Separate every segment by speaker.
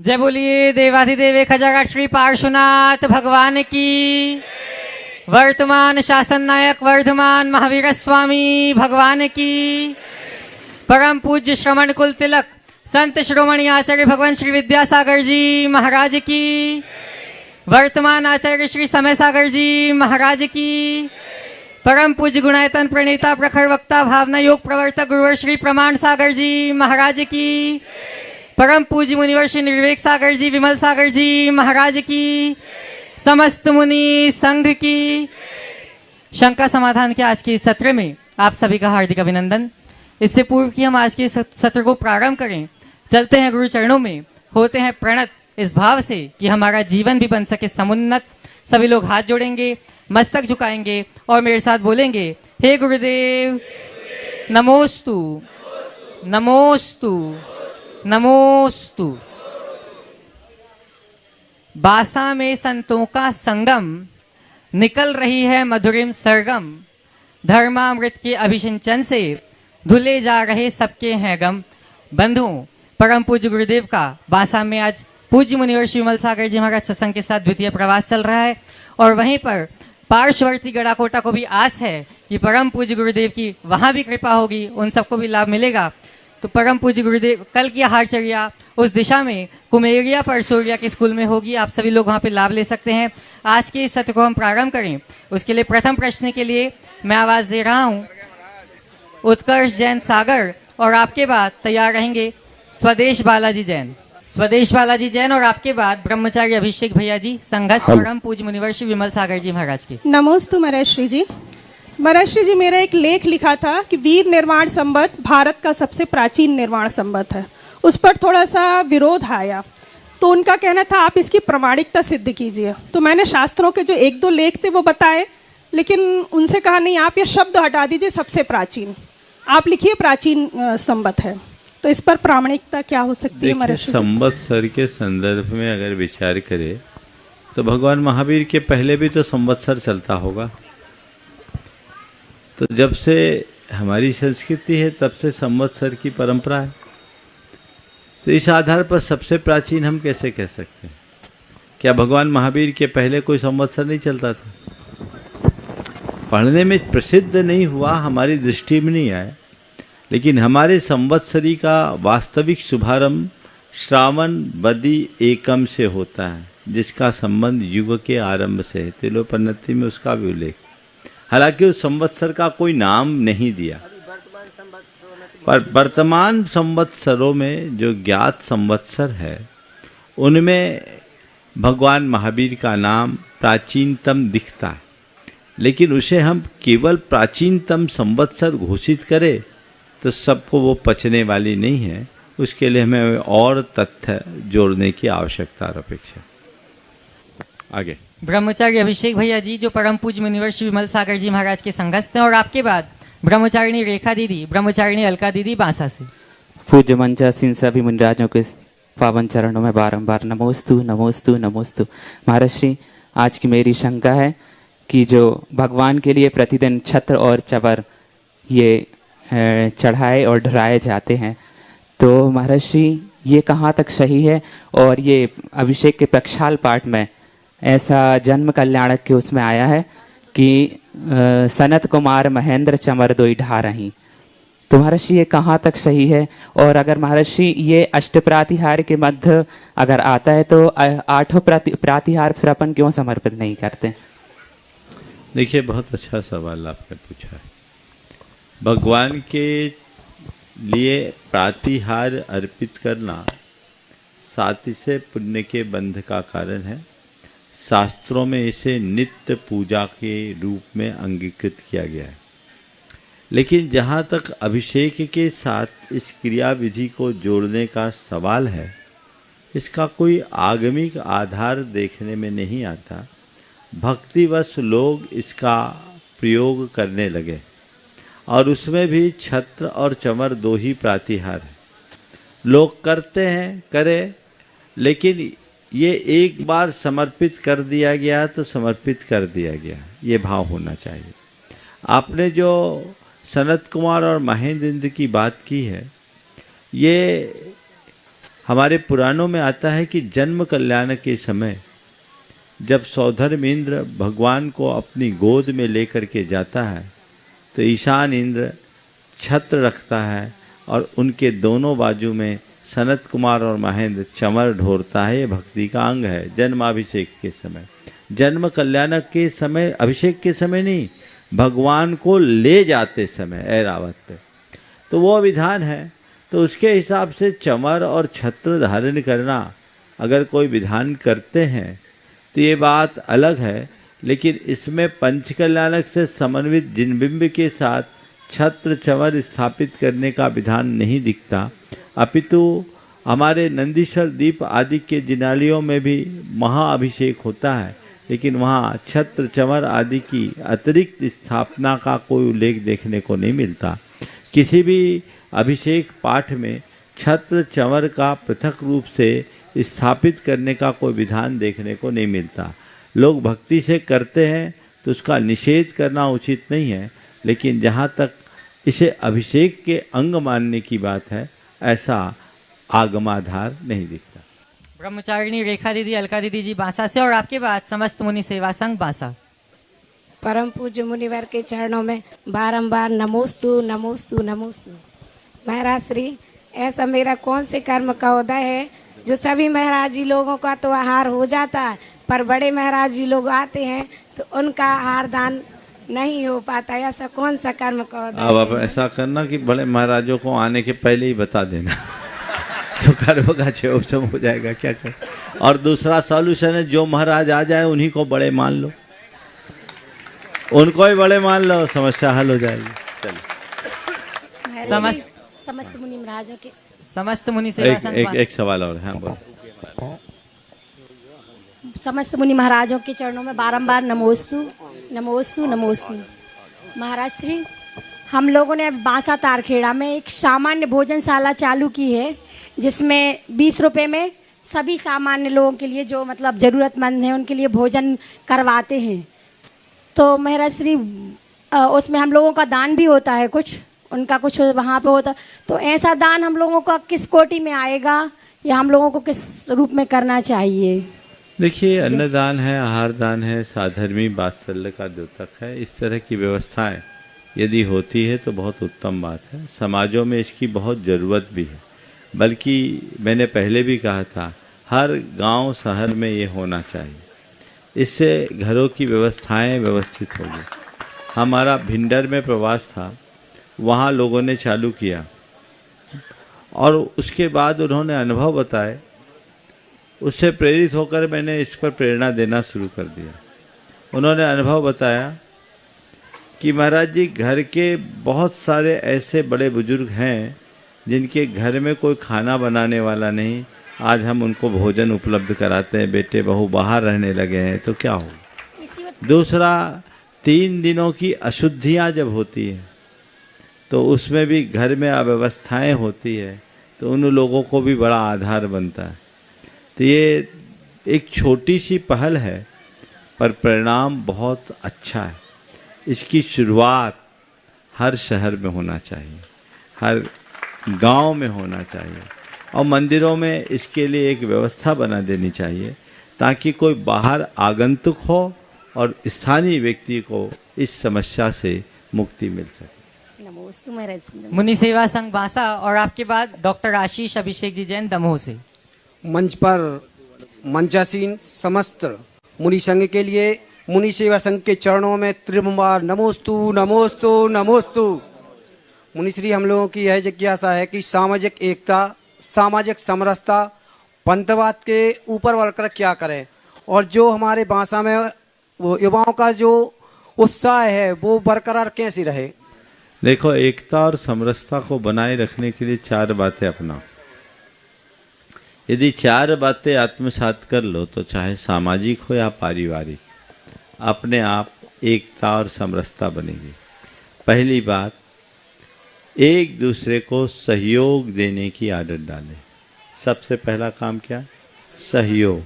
Speaker 1: जय बोलिए देवाधिदेव 1008 श्री पार्श्वनाथ भगवान की। वर्तमान शासन नायक वर्धमान महावीर स्वामी भगवान की। परम पूज्य श्रवण कुल तिलक संत श्रोमणी आचार्य भगवान श्री विद्यासागर जी महाराज की। वर्तमान आचार्य श्री समय सागर जी महाराज की। परम पूज्य गुणायतन प्रणेता प्रखर वक्ता भावना योग प्रवर्तक गुरुवर श्री प्रमाण सागर जी महाराज की। परम पूज्य मुनिवर श्री निर्वेक सागर जी विमल सागर जी महाराज की। समस्त मुनि संघ की। शंका समाधान के आज के इस सत्र में आप सभी का हार्दिक अभिनंदन। इससे पूर्व कि हम आज के सत्र को प्रारंभ करें, चलते हैं गुरु चरणों में, होते हैं प्रणत इस भाव से कि हमारा जीवन भी बन सके समुन्नत। सभी लोग हाथ जोड़ेंगे, मस्तक झुकाएंगे और मेरे साथ बोलेंगे, हे गुरुदेव नमोस्तु नमोस्तु नमोस्तु। बासा में संतों का संगम, निकल रही है मधुरिम सरगम। धर्मामृत के अभिषिंचन से धुले जा रहे सबके हैं गम। बंधुओं, परम पूज्य गुरुदेव का बासा में आज पूज्य मुनिवर श्री विमल सागर जी महाराज सत्संग के साथ द्वितीय प्रवास चल रहा है और वहीं पर पार्श्ववर्ती गड़ाकोटा को भी आस है कि परम पूज्य गुरुदेव की वहां भी कृपा होगी, उन सबको भी लाभ मिलेगा। तो परम पूज्य गुरुदेव कल की आहारचर्या उस दिशा में कुमेरिया परसूरिया के स्कूल में होगी, आप सभी लोग वहां पे लाभ ले सकते हैं। आज के इस सत्र को हम प्रारंभ करें उसके लिए प्रथम प्रश्न के लिए मैं आवाज दे रहा हूं उत्कर्ष जैन सागर और आपके बाद तैयार रहेंगे स्वदेश बालाजी जैन। स्वदेश बालाजी जैन और आपके बाद ब्रह्मचारी अभिषेक भैया जी संघस्थ परम पूज्य मुनिवर श्री विमल सागर जी महाराज की।
Speaker 2: नमोस्तु महाराज श्री जी। महाराज श्री जी, मेरा एक लेख लिखा था कि वीर निर्माण संवत भारत का सबसे प्राचीन निर्माण संवत है। उस पर थोड़ा सा विरोध आया तो उनका कहना था आप इसकी प्रामाणिकता सिद्ध कीजिए। तो मैंने शास्त्रों के जो एक दो लेख थे वो बताए, लेकिन उनसे कहा नहीं, आप ये शब्द हटा दीजिए सबसे प्राचीन, आप लिखिए प्राचीन संवत है। तो इस पर प्रामाणिकता क्या हो सकती है महाराज?
Speaker 3: संवत्सर के संदर्भ में अगर विचार करें तो भगवान महावीर के पहले भी तो संवत्सर चलता होगा। तो जब से हमारी संस्कृति है तब से संवत्सर की परंपरा है। तो इस आधार पर सबसे प्राचीन हम कैसे कह सकते हैं? क्या भगवान महावीर के पहले कोई संवत्सर नहीं चलता था? पढ़ने में प्रसिद्ध नहीं हुआ, हमारी दृष्टि में नहीं आया, लेकिन हमारे संवत्सरी का वास्तविक शुभारंभ श्रावण बदी एकम से होता है, जिसका संबंध युग के आरंभ से है। तिलोपन्नति में उसका भी उल्लेख। हालांकि उस संवत्सर का कोई नाम नहीं दिया, पर वर्तमान संवत्सरों में जो ज्ञात संवत्सर है उनमें भगवान महावीर का नाम प्राचीनतम दिखता है। लेकिन उसे हम केवल प्राचीनतम संवत्सर घोषित करें तो सबको वो पचने वाली नहीं है। उसके लिए हमें और तथ्य जोड़ने की आवश्यकता और अपेक्षा। आगे
Speaker 1: ब्रह्मचारी अभिषेक भैया जी जो परम पूज्य मुनिवर श्री विमल सागर जी महाराज के संघस्थ हैं और आपके बाद ब्रह्मचारिणी रेखा दीदी, ब्रह्मचारिणी अलका दीदी बांसा से।
Speaker 4: पूज्य मंचासीन सभी मुनिराजों के पावन चरणों में बारंबार नमोस्तु नमोस्तु नमोस्तु। महाराज श्री, आज की मेरी शंका है कि जो भगवान के लिए प्रतिदिन छत्र और चवर ये चढ़ाए और ढराए जाते हैं, तो महाराज श्री ये कहाँ तक सही है? और ये अभिषेक के प्रक्षाल पाठ में ऐसा जन्म कल्याणक के उसमें आया है कि सनत कुमार महेंद्र चमर दोई ढा रही। तो महर्षि ये कहाँ तक सही है? और अगर महर्षि ये अष्ट प्रातिहार के मध्य अगर आता है तो आठों प्रातिहार फिर अपन क्यों समर्पित नहीं करते?
Speaker 3: देखिए, बहुत अच्छा सवाल आपने पूछा है। भगवान के लिए प्रातिहार अर्पित करना साथी से पुण्य के बंध का कारण है। शास्त्रों में इसे नित्य पूजा के रूप में अंगीकृत किया गया है। लेकिन जहाँ तक अभिषेक के साथ इस क्रिया विधि को जोड़ने का सवाल है, इसका कोई आगमिक आधार देखने में नहीं आता। भक्तिवश लोग इसका प्रयोग करने लगे और उसमें भी छत्र और चमर दो ही प्रातिहार है। लोग करते हैं, करें, लेकिन ये एक बार समर्पित कर दिया गया तो समर्पित कर दिया गया, ये भाव होना चाहिए। आपने जो सनत कुमार और महेंद्र की बात की है, ये हमारे पुराणों में आता है कि जन्म कल्याण के समय जब सौधर्म इंद्र भगवान को अपनी गोद में लेकर के जाता है तो ईशान इंद्र छत्र रखता है और उनके दोनों बाजू में सनत कुमार और महेंद्र चमर ढोरता है। ये भक्ति का अंग है जन्माभिषेक के समय। जन्म कल्याण के समय, अभिषेक के समय नहीं, भगवान को ले जाते समय ऐरावत पे, तो वो विधान है। तो उसके हिसाब से चमर और छत्र धारण करना अगर कोई विधान करते हैं तो ये बात अलग है, लेकिन इसमें पंचकल्याणक से समन्वित जिनबिंब के साथ छत्र चमर स्थापित करने का विधान नहीं दिखता, अपितु हमारे नंदीश्वर दीप आदि के जिनालियों में भी महाअभिषेक होता है, लेकिन वहाँ छत्र चमर आदि की अतिरिक्त स्थापना का कोई उल्लेख देखने को नहीं मिलता। किसी भी अभिषेक पाठ में छत्र चमर का पृथक रूप से स्थापित करने का कोई विधान देखने को नहीं मिलता। लोग भक्ति से करते हैं तो उसका निषेध करना उचित नहीं है, लेकिन जहाँ तक इसे अभिषेक के अंग मानने की बात है ऐसा आगमाधार नहीं दिखता।
Speaker 1: ब्रह्मचारिणी रेखा दीदी, अलका दीदी जी बांसा से, और आपके बाद समस्त मुनि सेवा संघ बांसा।
Speaker 5: परम पूज्य मुनिवर के चरणों में बारंबार नमोस्तु नमोस्तु नमोस्तु। महाराज श्री, ऐसा मेरा कौन से कर्म का उदय है जो सभी महाराज जी लोगों का तो आहार हो जाता है, पर बड़े महाराज जी लोग आते हैं तो उनका आहार दान नहीं हो पाता। ऐसा कौन सा कर्म का उदय?
Speaker 3: अब आप ऐसा करना कि बड़े महाराजों को आने के पहले ही बता देना तो कर्म का क्षयोपशम हो जाएगा। क्या कर, और दूसरा सॉल्यूशन है, जो महाराज आ जाए उन्हीं को बड़े मान लो, उनको ही बड़े मान लो, समस्या हल हो जाएगी। चलो
Speaker 5: समस्त मुनि महाराजों के,
Speaker 1: समस्त मुनि सेवा संघ बांसा।
Speaker 3: एक सवाल और, हाँ बोलो।
Speaker 5: समस्त मुनि महाराजों के चरणों में बारंबार नमोस्तु नमोस्तु नमोस्तु। महाराज श्री, हम लोगों ने बांसा तारखेड़ा में एक सामान्य भोजनशाला चालू की है, जिसमें 20 रुपए में सभी सामान्य लोगों के लिए जो मतलब ज़रूरतमंद हैं उनके लिए भोजन करवाते हैं। तो महाराज श्री, उसमें हम लोगों का दान भी होता है, कुछ उनका कुछ वहाँ पे होता, तो ऐसा दान हम लोगों का किस कोटि में आएगा या हम लोगों को किस रूप में करना चाहिए?
Speaker 3: देखिए, अन्नदान है, आहार दान है, साधर्मी वात्सल्य का द्योतक है। इस तरह की व्यवस्थाएं यदि होती है तो बहुत उत्तम बात है। समाजों में इसकी बहुत ज़रूरत भी है, बल्कि मैंने पहले भी कहा था हर गांव शहर में ये होना चाहिए। इससे घरों की व्यवस्थाएं व्यवस्थित होगी। हमारा भिंडर में प्रवास था, वहाँ लोगों ने चालू किया और उसके बाद उन्होंने अनुभव बताए, उससे प्रेरित होकर मैंने इस पर प्रेरणा देना शुरू कर दिया। उन्होंने अनुभव बताया कि महाराज जी, घर के बहुत सारे ऐसे बड़े बुजुर्ग हैं जिनके घर में कोई खाना बनाने वाला नहीं, आज हम उनको भोजन उपलब्ध कराते हैं, बेटे बहू बाहर रहने लगे हैं, तो क्या हो। दूसरा, 3 दिनों की अशुद्धियाँ जब होती हैं तो उसमें भी घर में अव्यवस्थाएं होती है, तो उन लोगों को भी बड़ा आधार बनता है। तो ये एक छोटी सी पहल है, पर परिणाम बहुत अच्छा है। इसकी शुरुआत हर शहर में होना चाहिए, हर गांव में होना चाहिए, और मंदिरों में इसके लिए एक व्यवस्था बना देनी चाहिए, ताकि कोई बाहर आगंतुक हो और स्थानीय व्यक्ति को इस समस्या से मुक्ति मिल सके।
Speaker 5: नमोस्तु महाराज।
Speaker 1: मुनि सेवा संघ बांसा, और आपके बाद डॉक्टर आशीष अभिषेक जी जैन दमोह से।
Speaker 6: मंच पर मंचासीन समस्त मुनि संघ के लिए मुनि सेवा संघ के चरणों में त्रिबार नमोस्तु नमोस्तु नमोस्तु। मुनिश्री, हम लोगों की यह जिज्ञासा है कि सामाजिक एकता, सामाजिक समरसता, पंथवाद के ऊपर बढ़कर क्या करें, और जो हमारे बांसा में वो युवाओं का जो उत्साह है वो बरकरार कैसे रहे।
Speaker 3: देखो, एकता और समरसता को बनाए रखने के लिए 4 बातें अपनाओ। यदि 4 बातें आत्मसात कर लो तो चाहे सामाजिक हो या पारिवारिक, अपने आप एकता और समरसता बनेगी। पहली बात, एक दूसरे को सहयोग देने की आदत डालें। सबसे पहला काम क्या? सहयोग।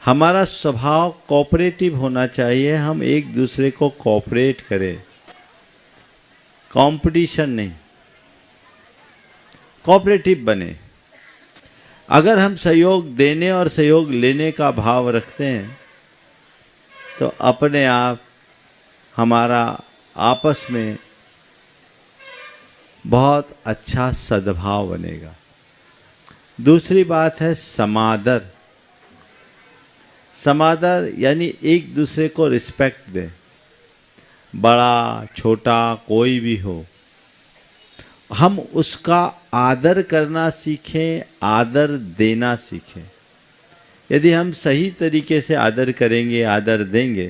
Speaker 3: हमारा स्वभाव कोऑपरेटिव होना चाहिए, हम एक दूसरे को कोऑपरेट करें, कंपटीशन नहीं, कोऑपरेटिव बने। अगर हम सहयोग देने और सहयोग लेने का भाव रखते हैं तो अपने आप हमारा आपस में बहुत अच्छा सद्भाव बनेगा। दूसरी बात है समादर। समादर यानी एक दूसरे को रिस्पेक्ट दें, बड़ा छोटा कोई भी हो, हम उसका आदर करना सीखें, आदर देना सीखें। यदि हम सही तरीके से आदर करेंगे, आदर देंगे,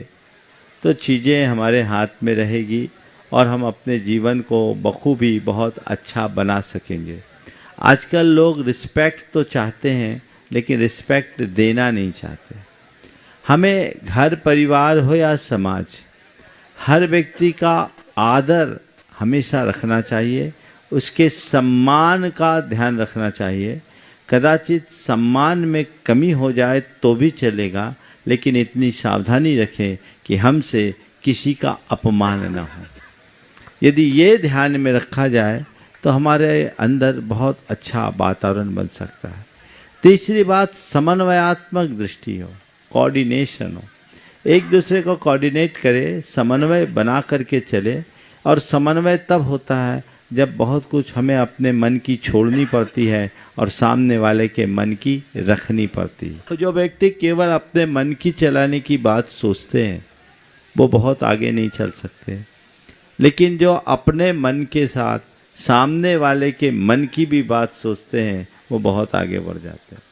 Speaker 3: तो चीज़ें हमारे हाथ में रहेगी और हम अपने जीवन को बखूबी बहुत अच्छा बना सकेंगे। आजकल लोग रिस्पेक्ट तो चाहते हैं लेकिन रिस्पेक्ट देना नहीं चाहते। हमें घर परिवार हो या समाज, हर व्यक्ति का आदर हमेशा रखना चाहिए, उसके सम्मान का ध्यान रखना चाहिए। कदाचित सम्मान में कमी हो जाए तो भी चलेगा, लेकिन इतनी सावधानी रखें कि हमसे किसी का अपमान न हो। यदि ये ध्यान में रखा जाए तो हमारे अंदर बहुत अच्छा वातावरण बन सकता है। तीसरी बात, समन्वयात्मक दृष्टि हो, कोऑर्डिनेशन हो, एक दूसरे को कोऑर्डिनेट करे, समन्वय बना करके चले। और समन्वय तब होता है जब बहुत कुछ हमें अपने मन की छोड़नी पड़ती है और सामने वाले के मन की रखनी पड़ती है। तो जो व्यक्ति केवल अपने मन की चलाने की बात सोचते हैं वो बहुत आगे नहीं चल सकते, लेकिन जो अपने मन के साथ सामने वाले के मन की भी बात सोचते हैं वो बहुत आगे बढ़ जाते हैं।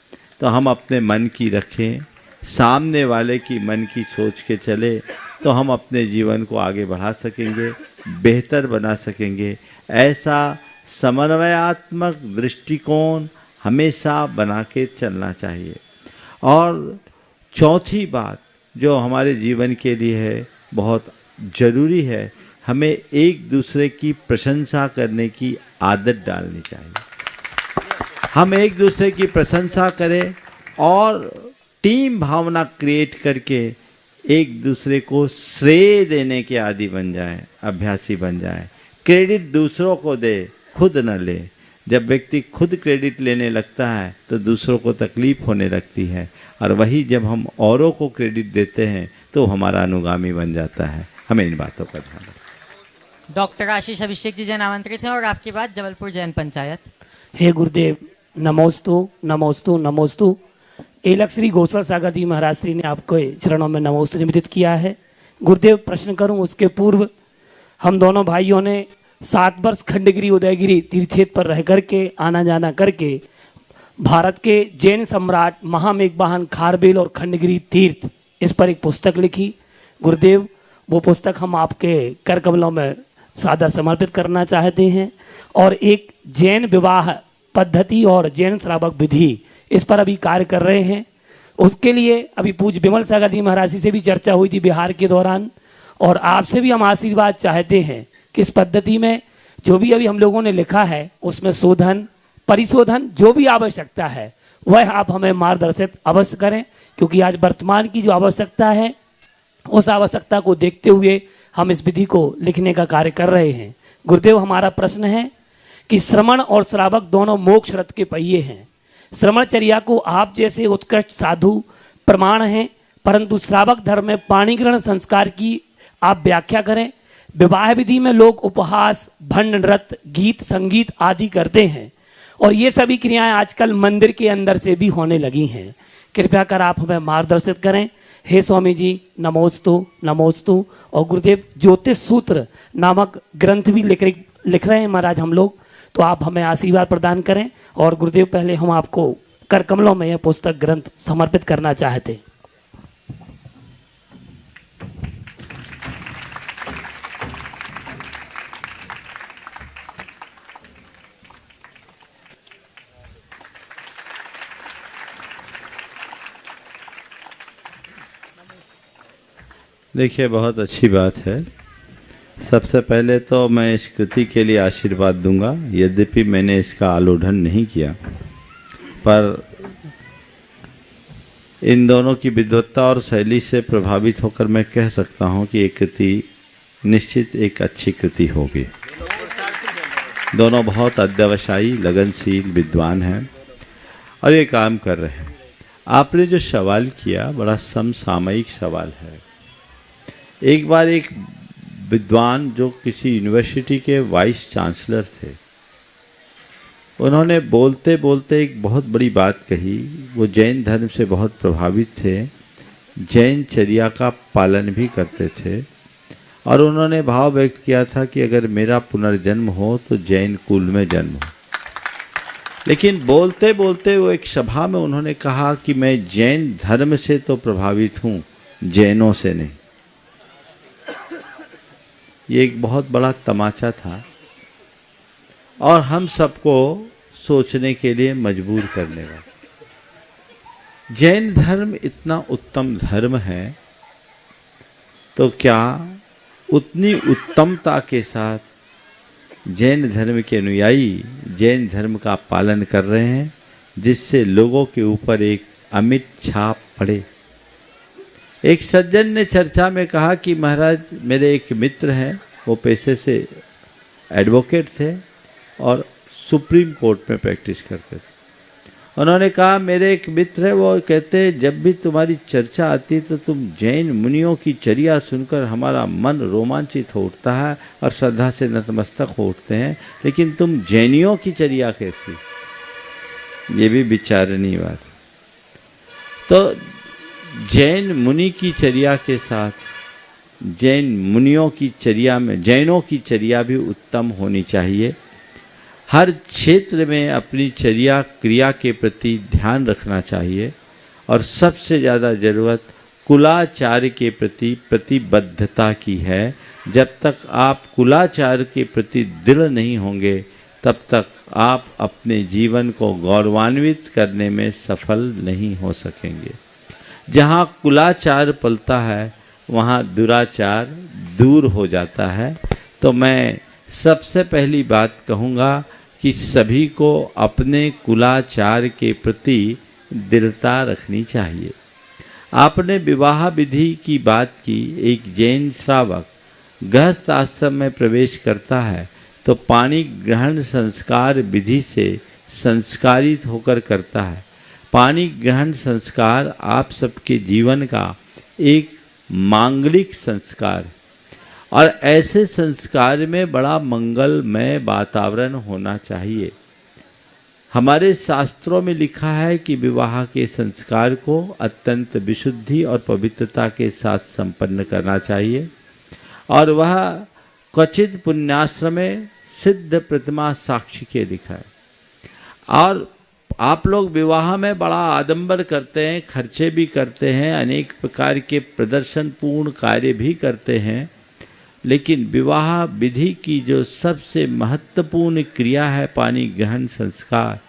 Speaker 3: तो हम अपने मन की रखें, सामने वाले की मन की सोच के चले तो हम अपने जीवन को आगे बढ़ा सकेंगे, बेहतर बना सकेंगे। ऐसा समन्वयात्मक दृष्टिकोण हमेशा बना के चलना चाहिए। और चौथी बात जो हमारे जीवन के लिए है, बहुत ज़रूरी है, हमें एक दूसरे की प्रशंसा करने की आदत डालनी चाहिए। हम एक दूसरे की प्रशंसा करें और टीम भावना क्रिएट करके एक दूसरे को श्रेय देने के आदी बन जाएं, अभ्यासी बन जाएं। क्रेडिट दूसरों को दे, खुद न ले। जब व्यक्ति खुद क्रेडिट लेने लगता है तो दूसरों को तकलीफ होने लगती है, और वही जब हम औरों को क्रेडिट देते हैं तो हमारा अनुगामी बन जाता है। हमें इन बातों का ध्यान रखना।
Speaker 1: डॉक्टर आशीष अभिषेक जी जैन आमंत्रित हैं और आपके बाद जबलपुर जैन पंचायत।
Speaker 7: हे गुरुदेव, नमोस्तु नमोस्तु नमोस्तु। एलक श्री गोसल सागर जी महाराज श्री ने आपको चरणों में नमोस्तु निवेदित किया है। गुरुदेव, प्रश्न करूं उसके पूर्व, हम दोनों भाइयों ने 7 वर्ष खंडगिरी उदयगिरी तीर्थक्षेत्र पर रह करके आना जाना करके भारत के जैन सम्राट महामेघवाहन खारबेल और खंडगिरी तीर्थ, इस पर एक पुस्तक लिखी। गुरुदेव, वो पुस्तक हम आपके कर कमलों में सादर समर्पित करना चाहते हैं। और एक जैन विवाह पद्धति और जैन श्रावक विधि, इस पर अभी कार्य कर रहे हैं। उसके लिए अभी पूज्य विमल सागर जी महाराज जी से भी चर्चा हुई थी बिहार के दौरान, और आपसे भी हम आशीर्वाद चाहते हैं कि इस पद्धति में जो भी अभी हम लोगों ने लिखा है उसमें शोधन परिशोधन जो भी आवश्यकता है वह आप हमें मार्गदर्शित अवश्य करें, क्योंकि आज वर्तमान की जो आवश्यकता है उस आवश्यकता को देखते हुए हम इस विधि को लिखने का कार्य कर रहे हैं। गुरुदेव, हमारा प्रश्न है कि श्रमण और श्रावक दोनों मोक्ष रथ के पहिए हैं। श्रमणचर्या को आप जैसे उत्कृष्ट साधु प्रमाण हैं, परंतु श्रावक धर्म में पाणिग्रहण संस्कार की आप व्याख्या करें। विवाह विधि में लोग उपहास, भंड नृत्य, गीत संगीत आदि करते हैं, और ये सभी क्रियाएं आजकल मंदिर के अंदर से भी होने लगी हैं। कृपया कर आप हमें मार्गदर्शित करें। हे स्वामी जी, नमोस्तु नमोस्तु। और गुरुदेव, ज्योतिष सूत्र नामक ग्रंथ भी लिख रहे हैं महाराज हम लोग, तो आप हमें आशीर्वाद प्रदान करें। और गुरुदेव, पहले हम आपको कर कमलों में यह पुस्तक ग्रंथ समर्पित करना चाहते हैं।
Speaker 3: देखिए, बहुत अच्छी बात है। सबसे पहले तो मैं इस कृति के लिए आशीर्वाद दूंगा, यद्यपि मैंने इसका आलोढ़न नहीं किया, पर इन दोनों की विद्वत्ता और शैली से प्रभावित होकर मैं कह सकता हूं कि ये कृति निश्चित एक अच्छी कृति होगी। दोनों बहुत अध्यवसायी, लगनशील विद्वान हैं, और ये काम कर रहे हैं। आपने जो सवाल किया बड़ा समसामयिक सवाल है। एक बार एक विद्वान जो किसी यूनिवर्सिटी के वाइस चांसलर थे, उन्होंने बोलते बोलते एक बहुत बड़ी बात कही। वो जैन धर्म से बहुत प्रभावित थे, जैन चर्या का पालन भी करते थे, और उन्होंने भाव व्यक्त किया था कि अगर मेरा पुनर्जन्म हो तो जैन कुल में जन्म हो। लेकिन बोलते बोलते वो एक सभा में उन्होंने कहा कि मैं जैन धर्म से तो प्रभावित हूँ, जैनों से नहीं। ये एक बहुत बड़ा तमाचा था और हम सबको सोचने के लिए मजबूर करने वाला। जैन धर्म इतना उत्तम धर्म है तो क्या उतनी उत्तमता के साथ जैन धर्म के अनुयायी जैन धर्म का पालन कर रहे हैं, जिससे लोगों के ऊपर एक अमिट छाप पड़े। एक सज्जन ने चर्चा में कहा कि महाराज, मेरे एक मित्र हैं, वो पेशे से एडवोकेट थे और सुप्रीम कोर्ट में प्रैक्टिस करते थे। उन्होंने कहा, मेरे एक मित्र है, वो कहते हैं जब भी तुम्हारी चर्चा आती है तो तुम जैन मुनियों की चर्या सुनकर हमारा मन रोमांचित हो उठता है और श्रद्धा से नतमस्तक हो उठते हैं, लेकिन तुम जैनियों की चर्या कैसी? ये भी विचारणीय बात। तो जैन मुनि की चर्या के साथ जैन मुनियों की चर्या में जैनों की चर्या भी उत्तम होनी चाहिए। हर क्षेत्र में अपनी चर्या क्रिया के प्रति ध्यान रखना चाहिए और सबसे ज़्यादा ज़रूरत कुलाचार के प्रति प्रतिबद्धता की है। जब तक आप कुलाचार के प्रति दृढ़ नहीं होंगे तब तक आप अपने जीवन को गौरवान्वित करने में सफल नहीं हो सकेंगे। जहाँ कुलाचार पलता है वहाँ दुराचार दूर हो जाता है। तो मैं सबसे पहली बात कहूँगा कि सभी को अपने कुलाचार के प्रति दृढ़ता रखनी चाहिए। आपने विवाह विधि की बात की। एक जैन श्रावक गृहस्थ आश्रम में प्रवेश करता है तो पानी ग्रहण संस्कार विधि से संस्कारित होकर करता है। पानी ग्रहण संस्कार आप सबके जीवन का एक मांगलिक संस्कार है और ऐसे संस्कार में बड़ा मंगलमय वातावरण होना चाहिए। हमारे शास्त्रों में लिखा है कि विवाह के संस्कार को अत्यंत विशुद्धि और पवित्रता के साथ संपन्न करना चाहिए और वह क्वचित पुण्याश्रमे सिद्ध प्रतिमा साक्षी के लिखा है। और आप लोग विवाह में बड़ा आडंबर करते हैं, खर्चे भी करते हैं, अनेक प्रकार के प्रदर्शन पूर्ण कार्य भी करते हैं, लेकिन विवाह विधि की जो सबसे महत्वपूर्ण क्रिया है पानी ग्रहण संस्कार,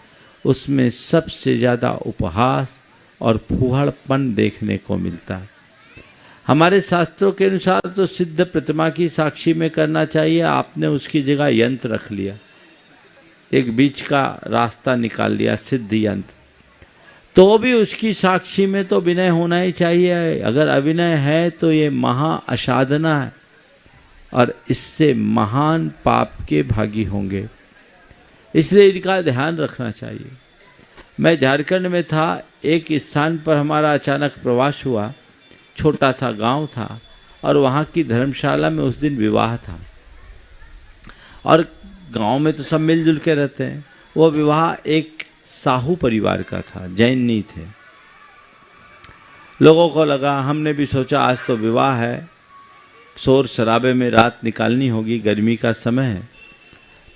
Speaker 3: उसमें सबसे ज़्यादा उपहास और फूहड़पन देखने को मिलता है। हमारे शास्त्रों के अनुसार तो सिद्ध प्रतिमा की साक्षी में करना चाहिए, आपने उसकी जगह यंत्र रख लिया, एक बीच का रास्ता निकाल लिया सिद्ध यंत्र, तो भी उसकी साक्षी में तो विनय होना ही चाहिए। अगर अविनय है तो ये महा असाधना है और इससे महान पाप के भागी होंगे, इसलिए इनका ध्यान रखना चाहिए। मैं झारखंड में था, एक स्थान पर हमारा अचानक प्रवास हुआ, छोटा सा गांव था और वहाँ की धर्मशाला में उस दिन विवाह था और गांव में तो सब मिलजुल के रहते हैं। वो विवाह एक साहू परिवार का था, जैन नहीं थे। लोगों को लगा, हमने भी सोचा आज तो विवाह है, शोर शराबे में रात निकालनी होगी, गर्मी का समय है,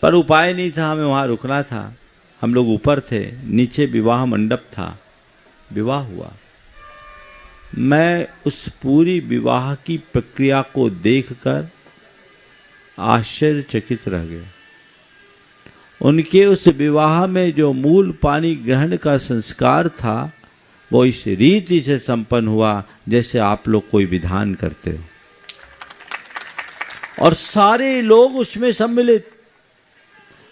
Speaker 3: पर उपाय नहीं था, हमें वहाँ रुकना था। हम लोग ऊपर थे, नीचे विवाह मंडप था, विवाह हुआ। मैं उस पूरी विवाह की प्रक्रिया को देखकर आश्चर्यचकित रह गया। उनके उस विवाह में जो मूल पानी ग्रहण का संस्कार था वो इस रीति से संपन्न हुआ जैसे आप लोग कोई विधान करते हो, और सारे लोग उसमें सम्मिलित,